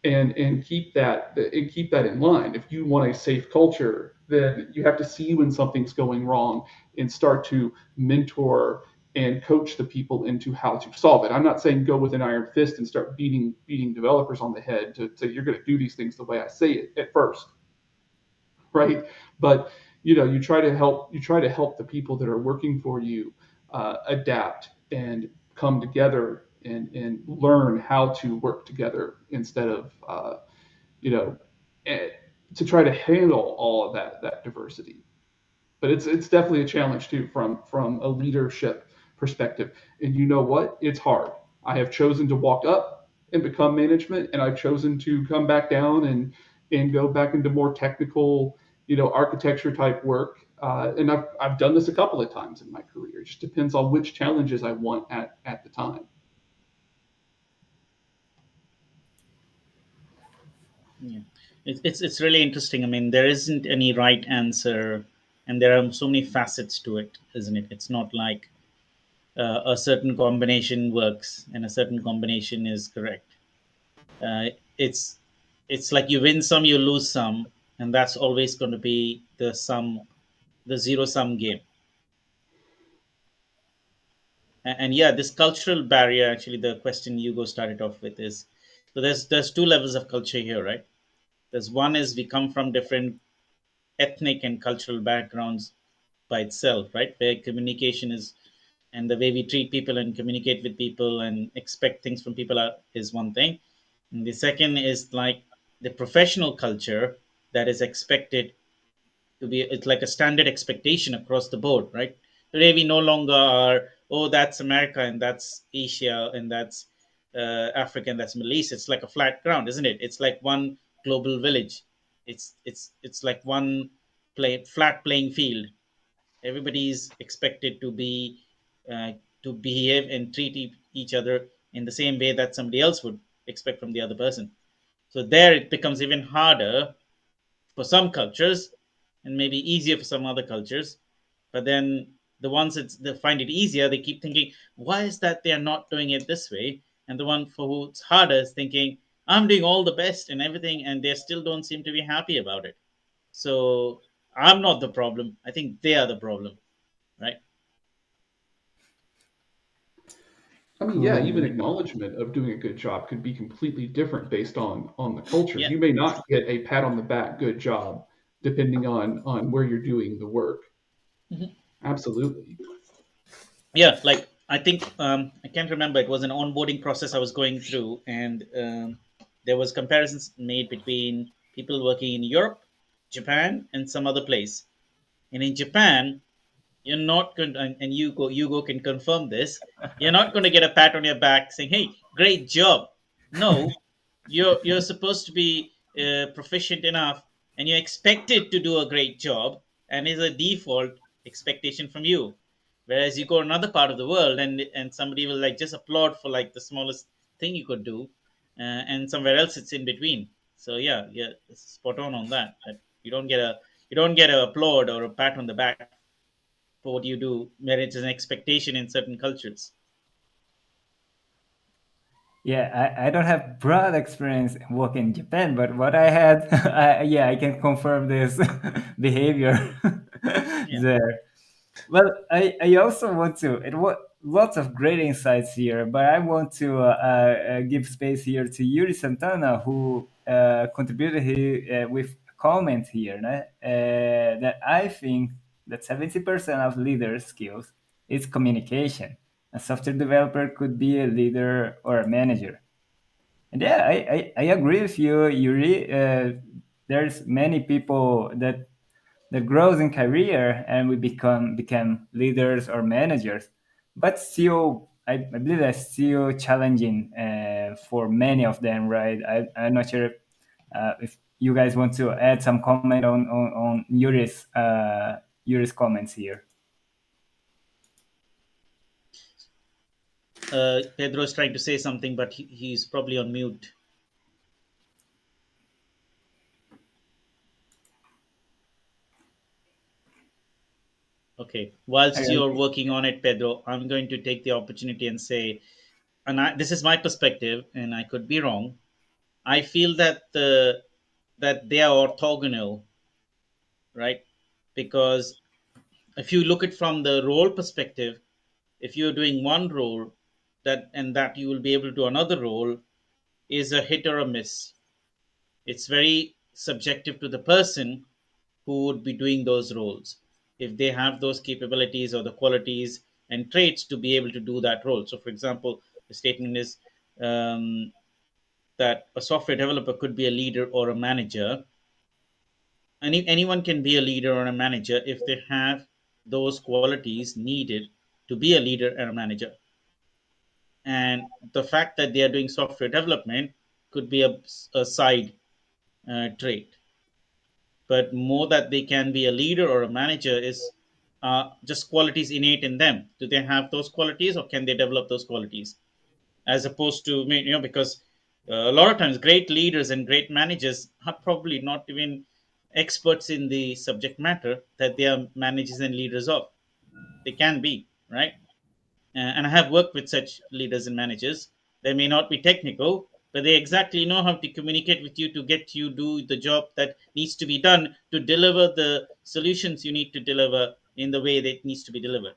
S3: and keep that in line. If you want a safe culture, then you have to see when something's going wrong and start to mentor and coach the people into how to solve it. I'm not saying go with an iron fist and start beating developers on the head to say you're going to do these things the way I say it at first, right? But you try to help the people that are working for you adapt and come together and learn how to work together, instead of you know eh, to try to handle all of that diversity. But it's definitely a challenge too, from a leadership perspective. And you know what? It's hard. I have chosen to walk up and become management, and I've chosen to come back down and go back into more technical, architecture type work. And I've done this a couple of times in my career. It just depends on which challenges I want at the time.
S4: Yeah. It's really interesting. I mean, there isn't any right answer, and there are so many facets to it, isn't it? It's not like a certain combination works and a certain combination is correct. Uh, it's it's like you win some, you lose some, and that's always going to be the sum, the zero sum game. And yeah, this cultural barrier, actually, the question Hugo started off with is, so there's two levels of culture here, right? There's one is we come from different ethnic and cultural backgrounds by itself, right? Where communication is, and the way we treat people and communicate with people and expect things from people is one thing. And the second is like the professional culture that is expected to be, it's like a standard expectation across the board, right? Today we no longer are, oh, that's America and that's Asia and that's Africa and that's Middle East. It's like a flat ground, isn't it? It's like one global village. It's like one flat playing field. Everybody is expected uh, to behave and treat each other in the same way that somebody else would expect from the other person. So there it becomes even harder for some cultures and maybe easier for some other cultures. But then the ones that they find it easier, they keep thinking, why is that they are not doing it this way? And the one for who it's harder is thinking, I'm doing all the best and everything, and they still don't seem to be happy about it. So I'm not the problem. I think they are the problem, right?
S3: I mean, yeah, even
S1: Cool.
S3: acknowledgement of doing a good job could be completely different based on the culture.
S4: Yeah.
S3: You may not get a pat on the back, good job, depending on where you're doing the work.
S4: Mhm.
S3: Absolutely.
S4: Yeah, like I think I can't remember. It was an onboarding process I was going through, and there was comparisons made between people working in Europe, Japan, and some other place. And in Japan, you're not going to, and Hugo can confirm this. You're not going to get a pat on your back saying, "Hey, great job." No, you're supposed to be proficient enough, and you're expected to do a great job, and is a default expectation from you. Whereas you go another part of the world, and somebody will like just applaud for like the smallest thing you could do, and somewhere else it's in between. So yeah, yeah, spot on that. That you don't get a applaud or a pat on the back for what you do, where it's an expectation in certain cultures.
S1: Yeah, I don't have broad experience working in Japan, but what I had, yeah, I can confirm this behavior
S4: Yeah.
S1: there. Well, I also want to. It was lots of great insights here, but I want to give space here to Yuri Santana, who contributed here with a comment here that I think that 70% of leader skills is communication. A software developer could be a leader or a manager. And yeah, I agree with you, Yuri. There's many people that grows in career and we become leaders or managers, but still I believe that's still challenging for many of them, right? I'm not sure if you guys want to add some comment on Yuri's comments here.
S4: Pedro is trying to say something, but he's probably on mute. Okay.
S1: I
S4: Whilst you're
S1: agree.
S4: working on it, Pedro, I'm going to take the opportunity and say, this is my perspective, and I could be wrong. I feel that they are orthogonal, right? Because if you look at from the role perspective, if you're doing one role that you will be able to do another role is a hit or a miss. It's very subjective to the person who would be doing those roles, if they have those capabilities or the qualities and traits to be able to do that role. So for example, the statement is um, that a software developer could be a leader or a manager. Anyone can be a leader or a manager if they have those qualities needed to be a leader and a manager. And the fact that they are doing software development could be a side trait, but more that they can be a leader or a manager is just qualities innate in them. Do they have those qualities, or can they develop those qualities? As opposed to, because A lot of times, great leaders and great managers are probably not even experts in the subject matter that they are managers and leaders of. They can be, right? And I have worked with such leaders and managers. They may not be technical, but they exactly know how to communicate with you to get you do the job that needs to be done to deliver the solutions you need to deliver in the way that it needs to be delivered.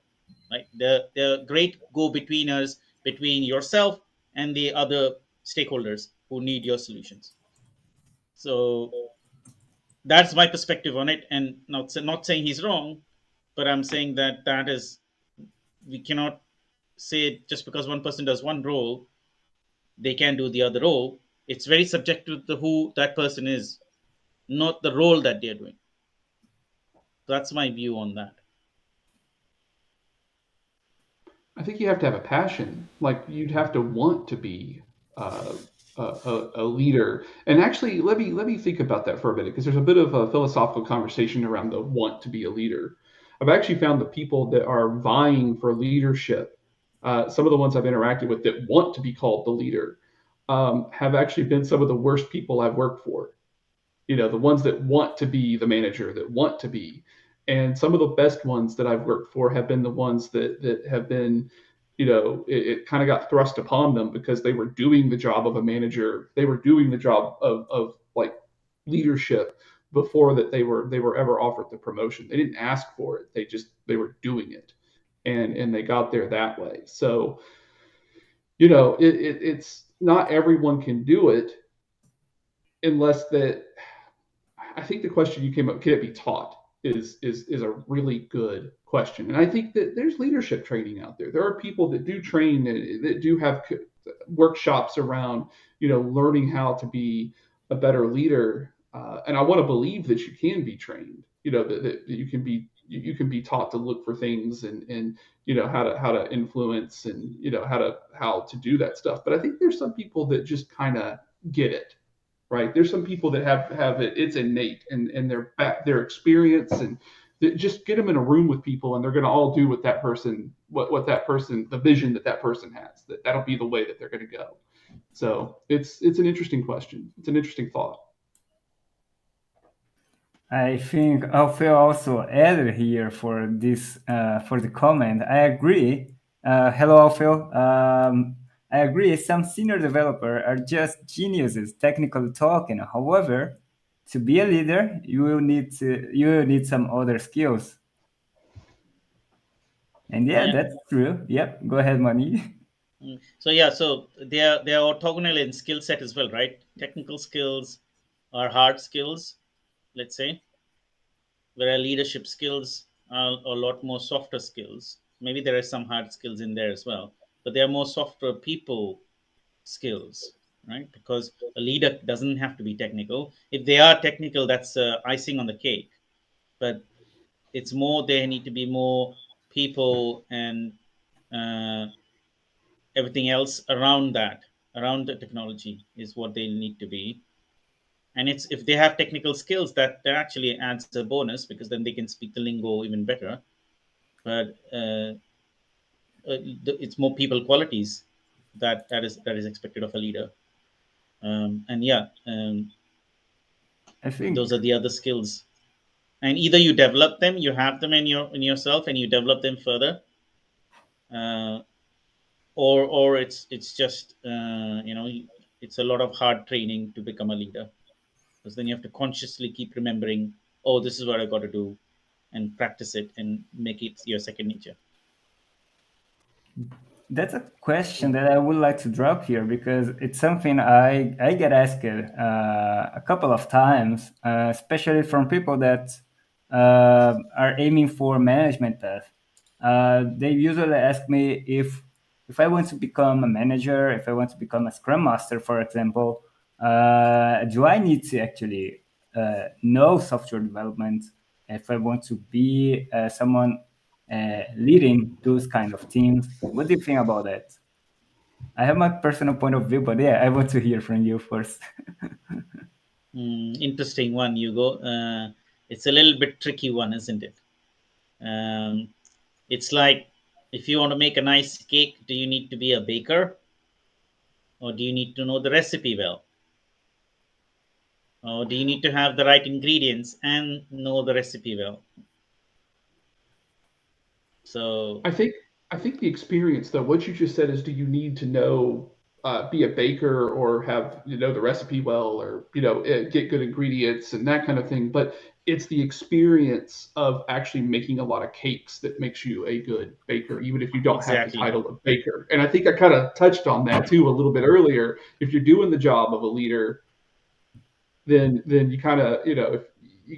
S4: Right? They're great go-betweeners between yourself and the other stakeholders who need your solutions. So that's my perspective on it, and not saying he's wrong, but I'm saying that that is, we cannot say just because one person does one role they can do the other role. It's very subjective to who that person is, not the role that they're doing. That's my view on that.
S3: I think you have to have a passion. Like you'd have to want to be uh, a leader. And actually, let me think about that for a minute because there's a bit of a philosophical conversation around the want to be a leader. I've actually found the people that are vying for leadership, some of the ones I've interacted with that want to be called the leader, have actually been some of the worst people I've worked for. The ones that want to be the manager, that want to be. And some of the best ones that I've worked for have been the ones that have been, it kind of got thrust upon them because they were doing the job of a manager. They were doing the job of like leadership before that they were ever offered the promotion. They didn't ask for it. They were doing it. And they got there that way. So, it's not everyone can do it unless that. I think the question you came up, can it be taught, is a really good question. And I think that there's leadership training out there. There are people that do train that do have workshops around, learning how to be a better leader. And I want to believe that you can be trained, that you can be taught to look for things and how to influence and how to do that stuff. But I think there's some people that just kind of get it, right? There's some people that have it; it's innate, and their experience, and just get them in a room with people, and they're going to all do what that person, the vision that person has. That'll be the way that they're going to go. So it's an interesting question. It's an interesting thought.
S1: I think Alfio also added here for this for the comment. I agree. Hello, Alfio. I agree. Some senior developers are just geniuses, technically talking. However, to be a leader, you will need some other skills. And yeah,
S4: Yeah.
S1: that's true. Yep. Go ahead, Mani.
S4: So yeah, so they are orthogonal in skill set as well, right? Technical skills are hard skills, let's say, whereas leadership skills are a lot more softer skills. Maybe there are some hard skills in there as well, but they are more softer people skills, right? Because a leader doesn't have to be technical. If they are technical, that's icing on the cake. But it's more, they need to be more people and uh, everything else around that, around the technology is what they need to be. And it's, if they have technical skills, that actually adds a bonus because then they can speak the lingo even better. But it's more people qualities that is expected of a leader. And yeah,
S1: I think
S4: those are the other skills, and either you develop them, you have them in yourself and you develop them further, uh, or it's just it's a lot of hard training to become a leader, because then you have to consciously keep remembering, oh, this is what I got to do, and practice it and make it your second nature.
S1: that's a question that I would like to drop here because it's something I get asked a couple of times, especially from people that are aiming for management path. They usually ask me if I want to become a manager, if I want to become a scrum master, for example, do I need to actually know software development if I want to be someone leading those kind of teams? What do you think about that? I have my personal point of view, but yeah, I want to hear from you first.
S4: Interesting one, Hugo. It's a little bit tricky one, isn't it? um, it's like, if you want to make a nice cake, do you need to be a baker, or do you need to know the recipe well, or do you need to have the right ingredients and know the recipe well? So
S3: I think I think the experience though, what you just said is, do you need to know, be a baker or have the recipe well, or get good ingredients and that kind of thing. But it's the experience of actually making a lot of cakes that makes you a good baker, even if you don't have the
S4: exactly.
S3: title of baker. And I think I kind of touched on that too a little bit earlier. If you're doing the job of a leader, then you kind of if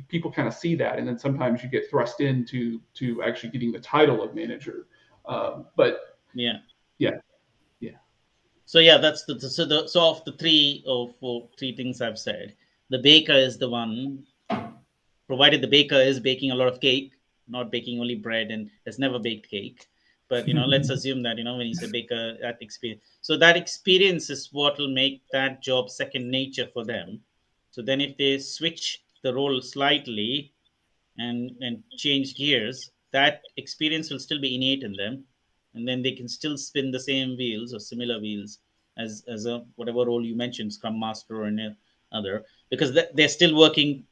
S3: people kind of see that, and then sometimes you get thrust into actually getting the title of manager. But
S4: Yeah.
S3: yeah, yeah,
S4: So yeah, that's so of the three or four three things I've said, the baker is the one, provided the baker is baking a lot of cake, not baking only bread and has never baked cake. But let's assume that when you say baker, that experience. So that experience is what will make that job second nature for them. So then, if they switch the role slightly and change gears, that experience will still be innate in them, and then they can still spin the same wheels or similar wheels as a whatever role you mentioned, scrum master or any other, because they're still working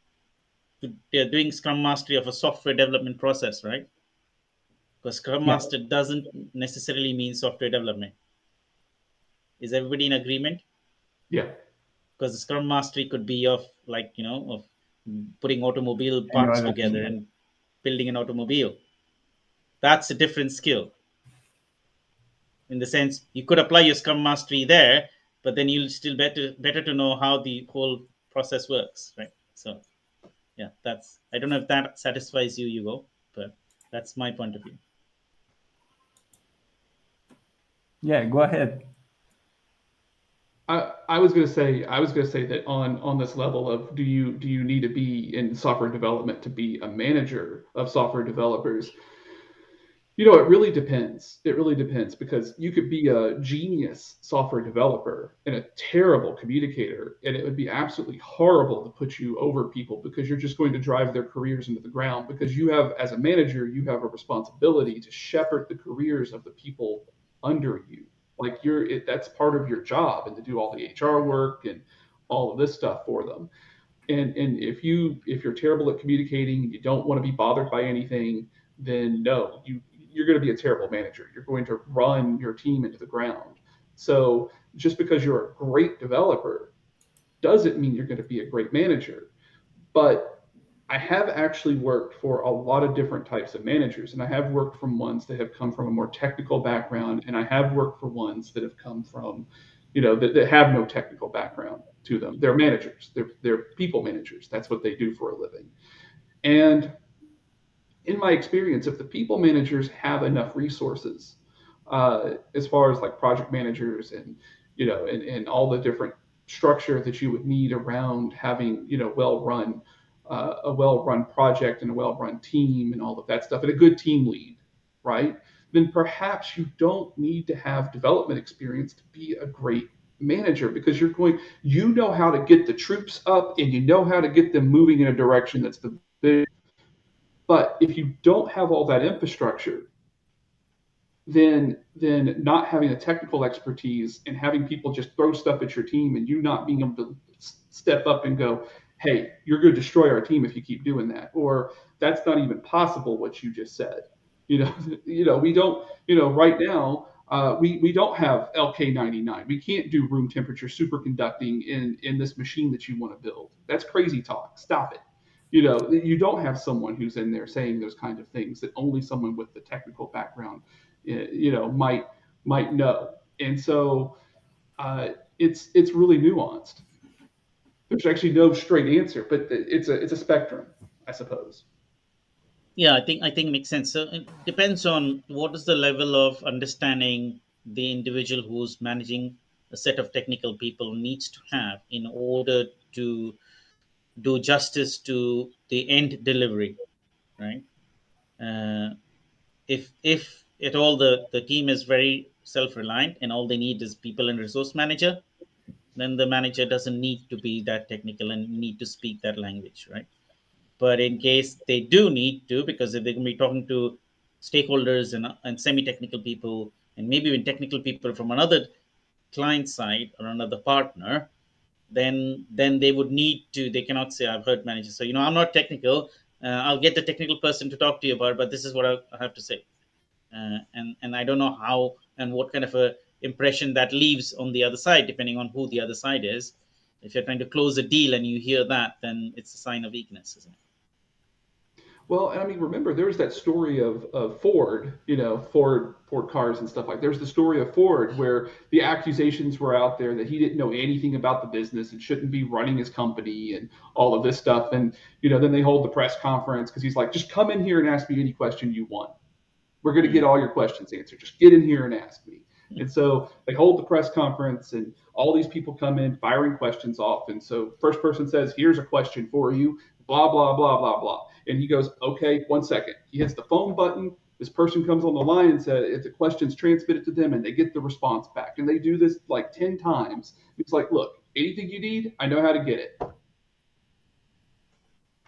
S4: they're doing scrum mastery of a software development process, right? Because scrum
S1: Yeah,
S4: master doesn't necessarily mean software development. Is everybody in agreement?
S3: yeah,
S4: Because the scrum mastery could be of, like, of putting automobile
S1: I know
S4: parts
S1: other thing.
S4: together
S1: Yeah.
S4: and building an automobile. That's a different skill. In the sense, you could apply your scrum mastery there, but then you'll still better to know how the whole process works, right? So yeah, that's, I don't know if that satisfies you, Hugo, but that's my point of view.
S1: Yeah, go ahead.
S3: I was gonna say that on this level of, do you need to be in software development to be a manager of software developers? It really depends. It really depends, because you could be a genius software developer and a terrible communicator, and it would be absolutely horrible to put you over people, because you're just going to drive their careers into the ground. Because you have, as a manager, you have a responsibility to shepherd the careers of the people under you. Like that's part of your job, and to do all the HR work and all of this stuff for them. And if you're terrible at communicating and you don't want to be bothered by anything, then no, you're going to be a terrible manager. You're going to run your team into the ground. So just because you're a great developer doesn't mean you're going to be a great manager. But I have actually worked for a lot of different types of managers, and I have worked from ones that have come from a more technical background, and I have worked for ones that have come from, that have no technical background to them. They're managers. They're people managers. That's what they do for a living. And in my experience, if the people managers have enough resources, as far as like project managers and and all the different structure that you would need around having well run a well run project and a well run team and all of that stuff, and a good team lead, right? Then perhaps you don't need to have development experience to be a great manager, because you know how to get the troops up, and you know how to get them moving in a direction that's the vision. But if you don't have all that infrastructure, then not having the technical expertise and having people just throw stuff at your team, and you not being able to step up and go, hey, you're going to destroy our team if you keep doing that, or that's not even possible what you just said. You know, we don't, right now, we don't have LK99. We can't do room temperature superconducting in this machine that you want to build. That's crazy talk. Stop it. You don't have someone who's in there saying those kind of things that only someone with the technical background might know. And so uh, it's really nuanced. There's actually no straight answer, but it's a spectrum, I suppose.
S4: Yeah, I think makes sense. So it depends on what is the level of understanding the individual who's managing a set of technical people needs to have in order to do justice to the end delivery, right? Uh, if at all the team is very self-reliant and all they need is people and resource manager, then the manager doesn't need to be that technical and need to speak that language, right? But in case they do need to, because if they're going to be talking to stakeholders and semi-technical people, and maybe even technical people from another client side or another partner, then they would need to. They cannot say I've heard managers. So I'm not technical. I'll get the technical person to talk to you about it, but this is what I have to say. And I don't know how and what kind of a impression that leaves on the other side, depending on who the other side is. If you're trying to close a deal and you hear that, then it's a sign of weakness, isn't it?
S3: Well, and I mean, remember, there's that story of Ford, Ford cars and stuff like. There's the story of Ford where the accusations were out there that he didn't know anything about the business and shouldn't be running his company and all of this stuff. And then they hold the press conference because he's like, just come in here and ask me any question you want. We're going to get all your questions answered. Just get in here and ask me. And so they hold the press conference, and all these people come in firing questions off. And so first person says, "Here's a question for you." Blah blah blah blah blah. And he goes, "Okay, 1 second." He hits the phone button. This person comes on the line and says, if the question's transmitted to them, and they get the response back. And they do this like 10 times. It's like, look, anything you need, I know how to get it.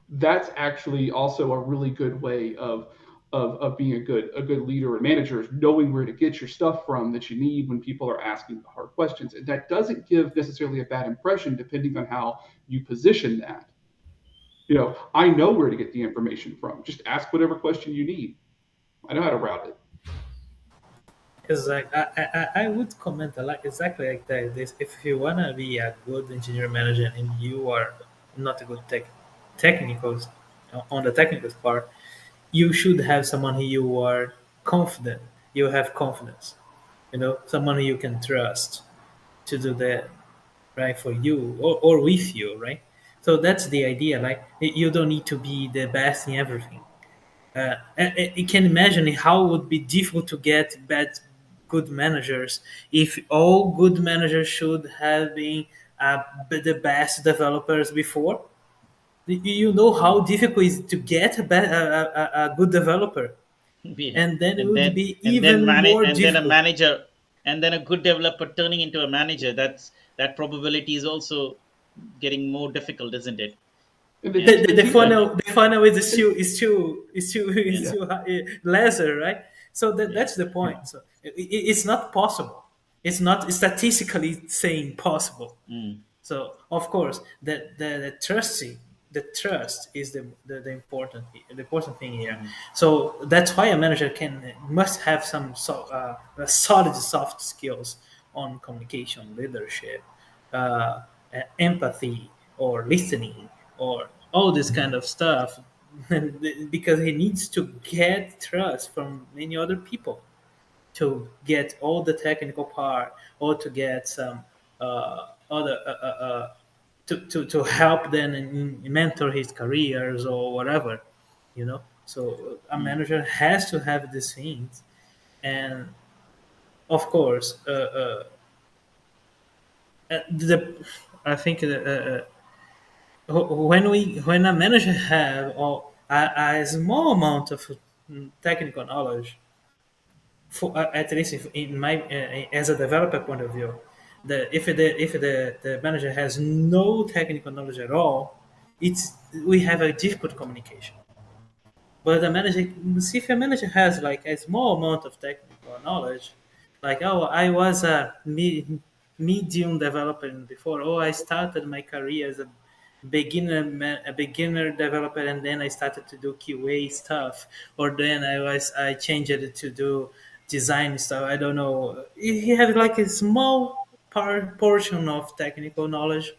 S3: That's actually also a really good way of being a good leader and manager, is knowing where to get your stuff from that you need when people are asking the hard questions. And that doesn't give necessarily a bad impression depending on how you position that. I know where to get the information from. Just ask whatever question you need. I know how to route it.
S7: Because like I would comment like exactly like that. This, if you wanna be a good engineer manager and you are not a good technical on the technical part, you should have someone who you are confident. You have confidence. Someone who you can trust to do that right for you or with you, right? So that's the idea. Like you don't need to be the best in everything. And you can imagine how it would be difficult to get good managers if all good managers should have been the best developers before. You know how difficult it is to get a good developer,
S4: Yeah.
S7: and then it
S4: and
S7: would
S4: then
S7: be
S4: and then
S7: even
S4: manage
S7: more
S4: and then a
S7: difficult.
S4: manager, and then a good developer turning into a manager. That probability is also getting more difficult, isn't it?
S3: And
S7: the,
S4: And
S7: the,
S3: and
S7: the
S3: he
S7: funnel the funnel is
S4: yeah.
S7: too lesser, right? So
S4: Yeah.
S7: that's the point. So it's not possible. It's not statistically saying possible.
S4: Mm.
S7: So of course the trust is the important thing here.
S4: Mm.
S7: So that's why a manager must have some solid soft skills on communication, leadership, uh, empathy, or listening, or all this kind of stuff, because he needs to get trust from many other people to get all the technical part, or to get some other to help them and mentor his careers or whatever. So a
S4: Mm.
S7: manager has to have these things. And of course, the I think when a manager have a small amount of technical knowledge, at least in my as a developer point of view, if the manager has no technical knowledge at all, it's we have a difficult communication. But the manager, see if a manager has like a small amount of technical knowledge, like, oh, I was a medium developer before. Oh, I started my career as a beginner developer, and then I started to do QA stuff, or then I changed it to do design stuff. I don't know. He had like a small portion of technical knowledge,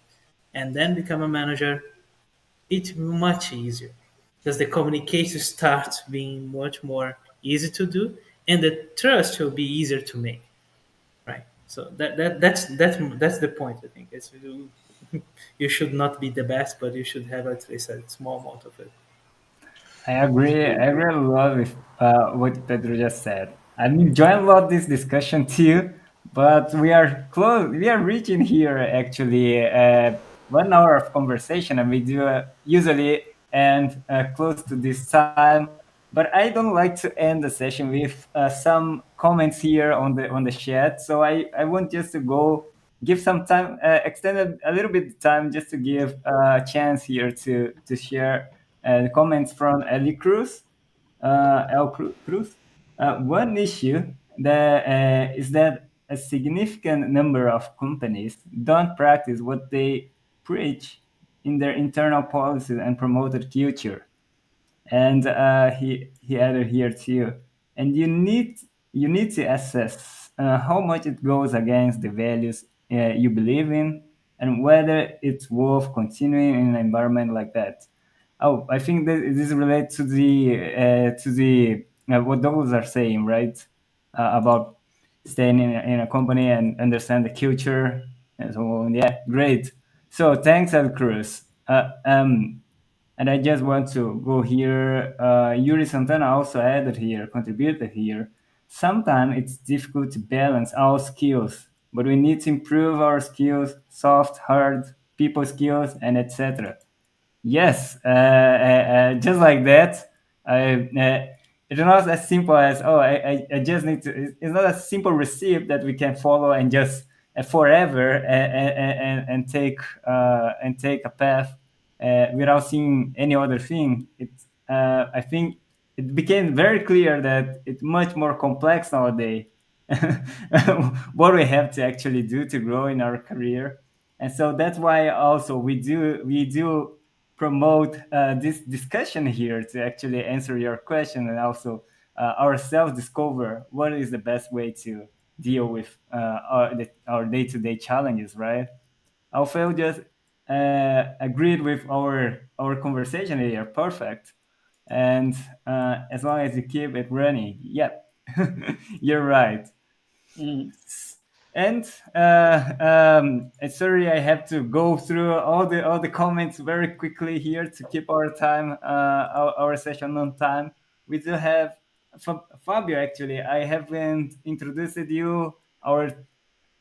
S7: and then become a manager. It's much easier because the communication starts being much more easy to do, and the trust will be easier to make, right? So that's the point. I think you should not be the best, but you should have at least a small amount of it.
S1: I agree. I agree a lot with what Pedro just said. I'm enjoying a lot this discussion too, but we are close. We are reaching here actually 1 hour of conversation, and we do usually end close to this time. But I don't like to end the session with some comments here on the chat. So I want just to go give some time, extend a little bit of time just to give a chance here to share comments from Eli Cruz, Cruz. One issue that is that a significant number of companies don't practice what they preach in their internal policies and promoted culture. And he added here too. And you need to assess how much it goes against the values you believe in, and whether it's worth continuing in an environment like that. Oh, I think that this relates to the what those are saying, right? About staying in a company and understand the culture and so on. Yeah, great. So thanks, El Cruz. And I just want to go here. Yuri Santana also added here, contributed here. Sometimes it's difficult to balance all skills, but we need to improve our skills, soft, hard, people skills, and etc. Yes, just like that. It's not as simple as, oh, I just need to. It's not a simple receipt that we can follow and just forever and take a path without seeing any other thing. I think it became very clear that it's much more complex nowadays. What we have to actually do to grow in our career, and so that's why also we do promote this discussion here to actually answer your question, and also ourselves discover what is the best way to deal with our day-to-day challenges, right? Alfeo just agreed with our conversation here. Perfect. And as long as you keep it running, yep, you're right.
S4: Mm.
S1: And sorry, I have to go through all the comments very quickly here to keep our time, our session on time. We do have Fabio. Actually, I haven't introduced you our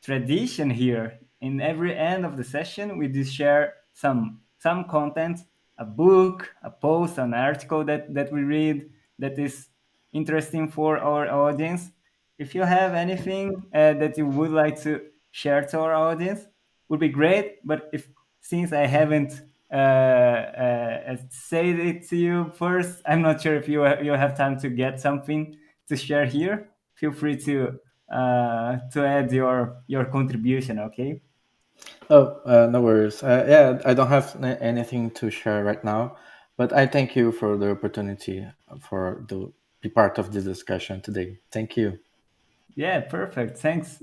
S1: tradition here. In every end of the session, we do share some content, a book, a post, an article that we read that is interesting for our audience. If you have anything that you would like to share to our audience, would be great. But if since I haven't said it to you first, I'm not sure if you have time to get something to share here. Feel free to add your contribution. Okay.
S5: Oh, no worries. Yeah, I don't have anything to share right now, but I thank you for the opportunity for to be part of this discussion today. Thank you.
S1: Yeah. Perfect. Thanks.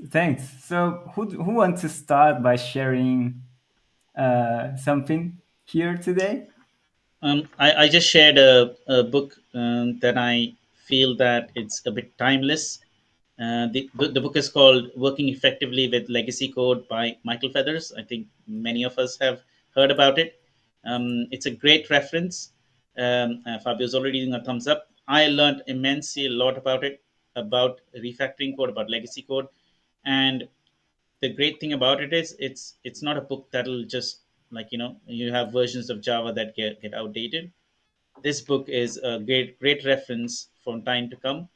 S1: So who wants to start by sharing something here today?
S4: I just shared a book that I feel that it's a bit timeless. The book is called Working Effectively with Legacy Code by Michael Feathers. I think many of us have heard about it. It's a great reference. Fabio's already giving a thumbs up. I learned immensely a lot about it, about refactoring code, about legacy code. And the great thing about it is it's not a book that'll just, like, you have versions of Java that get outdated. This book is a great reference for time to come.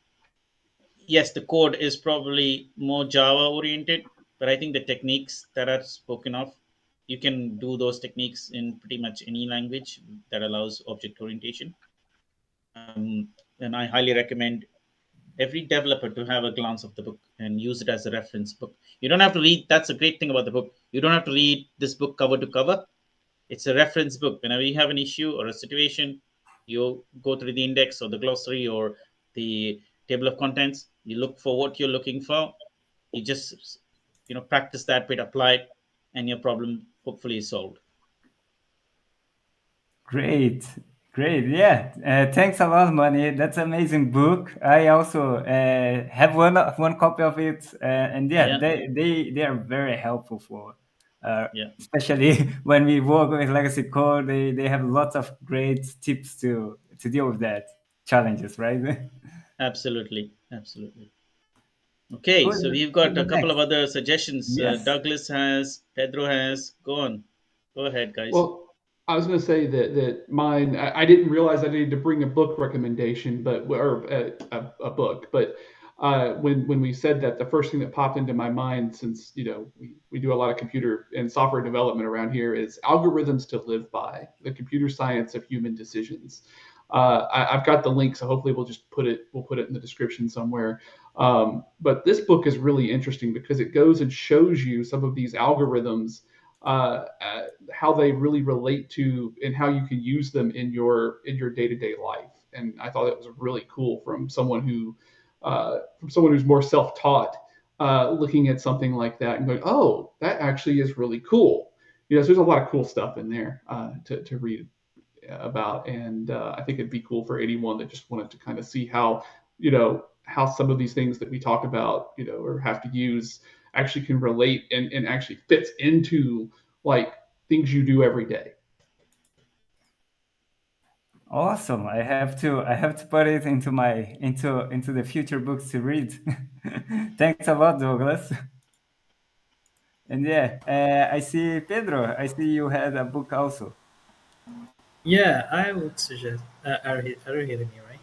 S4: Yes, the code is probably more Java oriented, but I think the techniques that are spoken of, you can do those techniques in pretty much any language that allows object orientation. And I highly recommend every developer to have a glance of the book and use it as a reference book. You don't have to read. That's a great thing about the book. You don't have to read this book cover to cover. It's a reference book. Whenever you have an issue or a situation, you go through the index or the glossary or the table of contents. You look for what you're looking for. You just practice that bit, apply it, and your problem hopefully is solved.
S1: Great, great. Yeah, thanks a lot, Manny. That's an amazing book. I also have one copy of it, and yeah,
S4: Yeah,
S1: they are very helpful for,
S4: yeah,
S1: especially when we work with legacy code. They have lots of great tips to deal with that challenges, right?
S4: absolutely, absolutely. Okay, so we've got
S1: Who's
S4: a couple of
S1: next?
S4: other suggestions.
S1: Yes.
S4: Douglas has, Pedro has. Go on, go ahead, guys.
S8: Well, I was going to say that mine. I didn't realize I needed to bring a book recommendation, but or a book. But when we said that, the first thing that popped into my mind, since we do a lot of computer and software development around here, is Algorithms to Live By: The Computer Science of Human Decisions. I've got the link, so hopefully we'll put it in the description somewhere. But this book is really interesting because it goes and shows you some of these algorithms, how they really relate to and how you can use them in your day to day life. And I thought it was really cool from someone who's more self taught, looking at something like that and going, oh, that actually is really cool. So there's a lot of cool stuff in there to read about, and I think it'd be cool for anyone that just wanted to kind of see how some of these things that we talk about, or have to use, actually can relate and actually fits into like things you do every day.
S1: Awesome. I have to put it into my into the future books to read. Thanks a lot, Douglas. And yeah, I see Pedro. I see you had a book also.
S7: Yeah, I would suggest. Are you hearing me, right?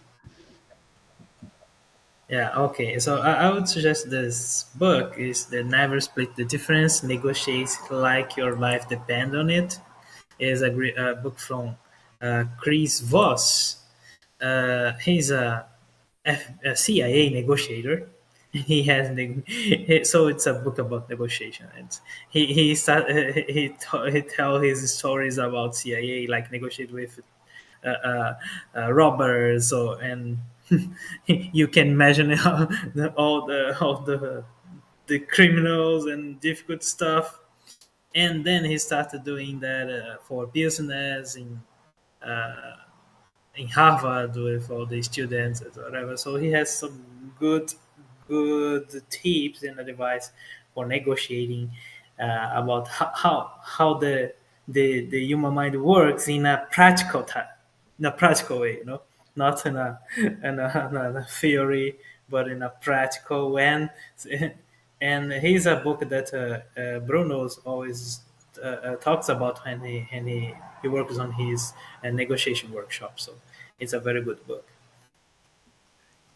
S7: Yeah, okay. So I would suggest this book is the Never Split the Difference, Negotiate Like Your Life Depend on It. Is a great book from Chris Voss. He's a CIA negotiator. He has so it's a book about negotiation. And he tell his stories about CIA, like negotiate with robbers, or and you can imagine all the criminals and difficult stuff. And then he started doing that for business in Harvard with all the students and whatever. So he has some good tips and advice for negotiating about how the human mind works in a in a practical way, not in a theory, but in a practical way. And he's a book that Bruno's always talks about when he works on his negotiation workshop. So it's a very good book.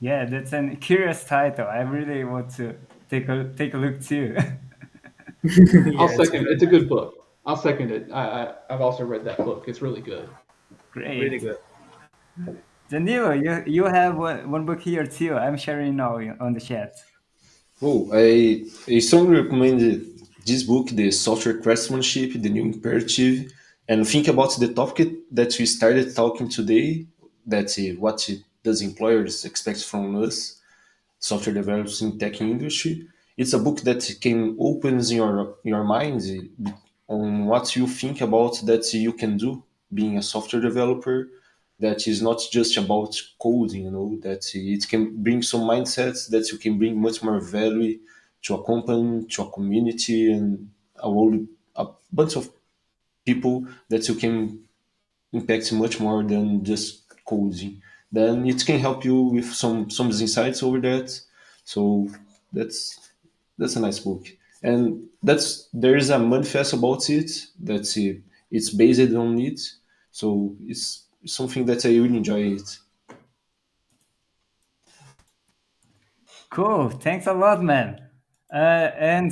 S1: Yeah, that's a curious title. I really want to take a look too.
S8: I'll
S7: Yeah, it's
S8: second.
S7: very
S8: It's a
S7: nice.
S8: good book. I'll second it. I've also read that book. It's really good.
S7: Really
S1: Great.
S7: good.
S1: Danilo, you have one book here too. I'm sharing now on the chat.
S2: Oh, I strongly recommend this book, The Software Craftsmanship, The New Imperative, and think about the topic that we started talking today, that what does employers expect from us, software developers in tech industry. It's a book that can opens your mind on what you think about that you can do being a software developer. That is not just about coding, that it can bring some mindsets that you can bring much more value to a company, to a community, and a bunch of people that you can impact much more than just coding. Then it can help you with some insights over that. So that's that's a nice book, and there is a manifest about it that it's based on it. So it's something that I really enjoy it.
S1: Cool. Thanks a lot, man. And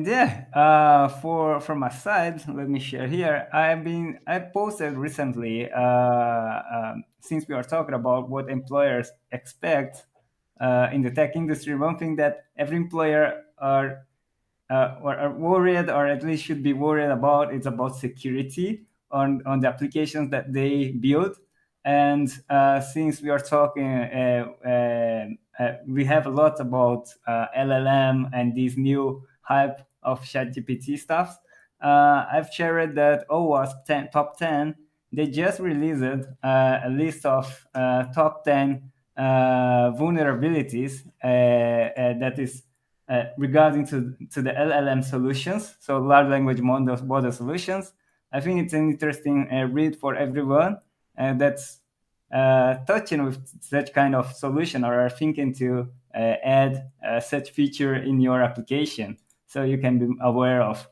S1: yeah, for from my side, let me share here. I posted recently, since we are talking about what employers expect in the tech industry. One thing that every employer are worried, or at least should be worried about, is about security on the applications that they build. And since we are talking, we have a lot about LLM and this new hype of ChatGPT stuff. I've shared that OWASP top 10, they just released a list of top 10 vulnerabilities that is regarding to the LLM solutions, so large language model solutions. I think it's an interesting read for everyone that's touching with such kind of solution, or are thinking to add such feature in your application, so you can be aware of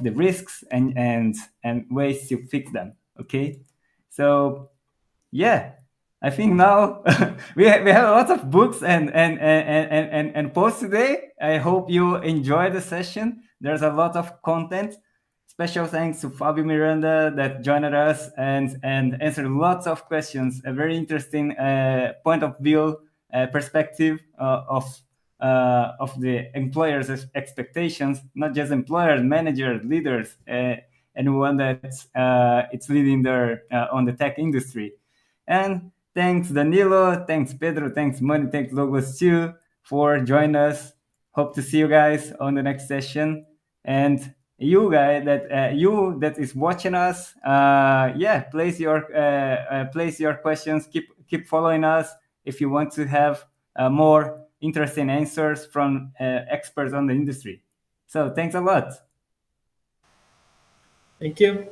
S1: the risks and ways to fix them. Okay, so yeah, I think now we have a lot of books and posts today. I hope you enjoy the session. There's a lot of content, special thanks to Fabio Miranda that joined us and answered lots of questions. A very interesting point of view, perspective of the employers' expectations, not just employers, managers, leaders, anyone that's it's leading their on the tech industry. And thanks Danilo, thanks Pedro, thanks Money, thanks Logos too for joining us. Hope to see you guys on the next session. And you guys that is watching us, place your questions. Keep following us if you want to have more interesting answers from experts on the industry. So thanks a lot.
S7: Thank you.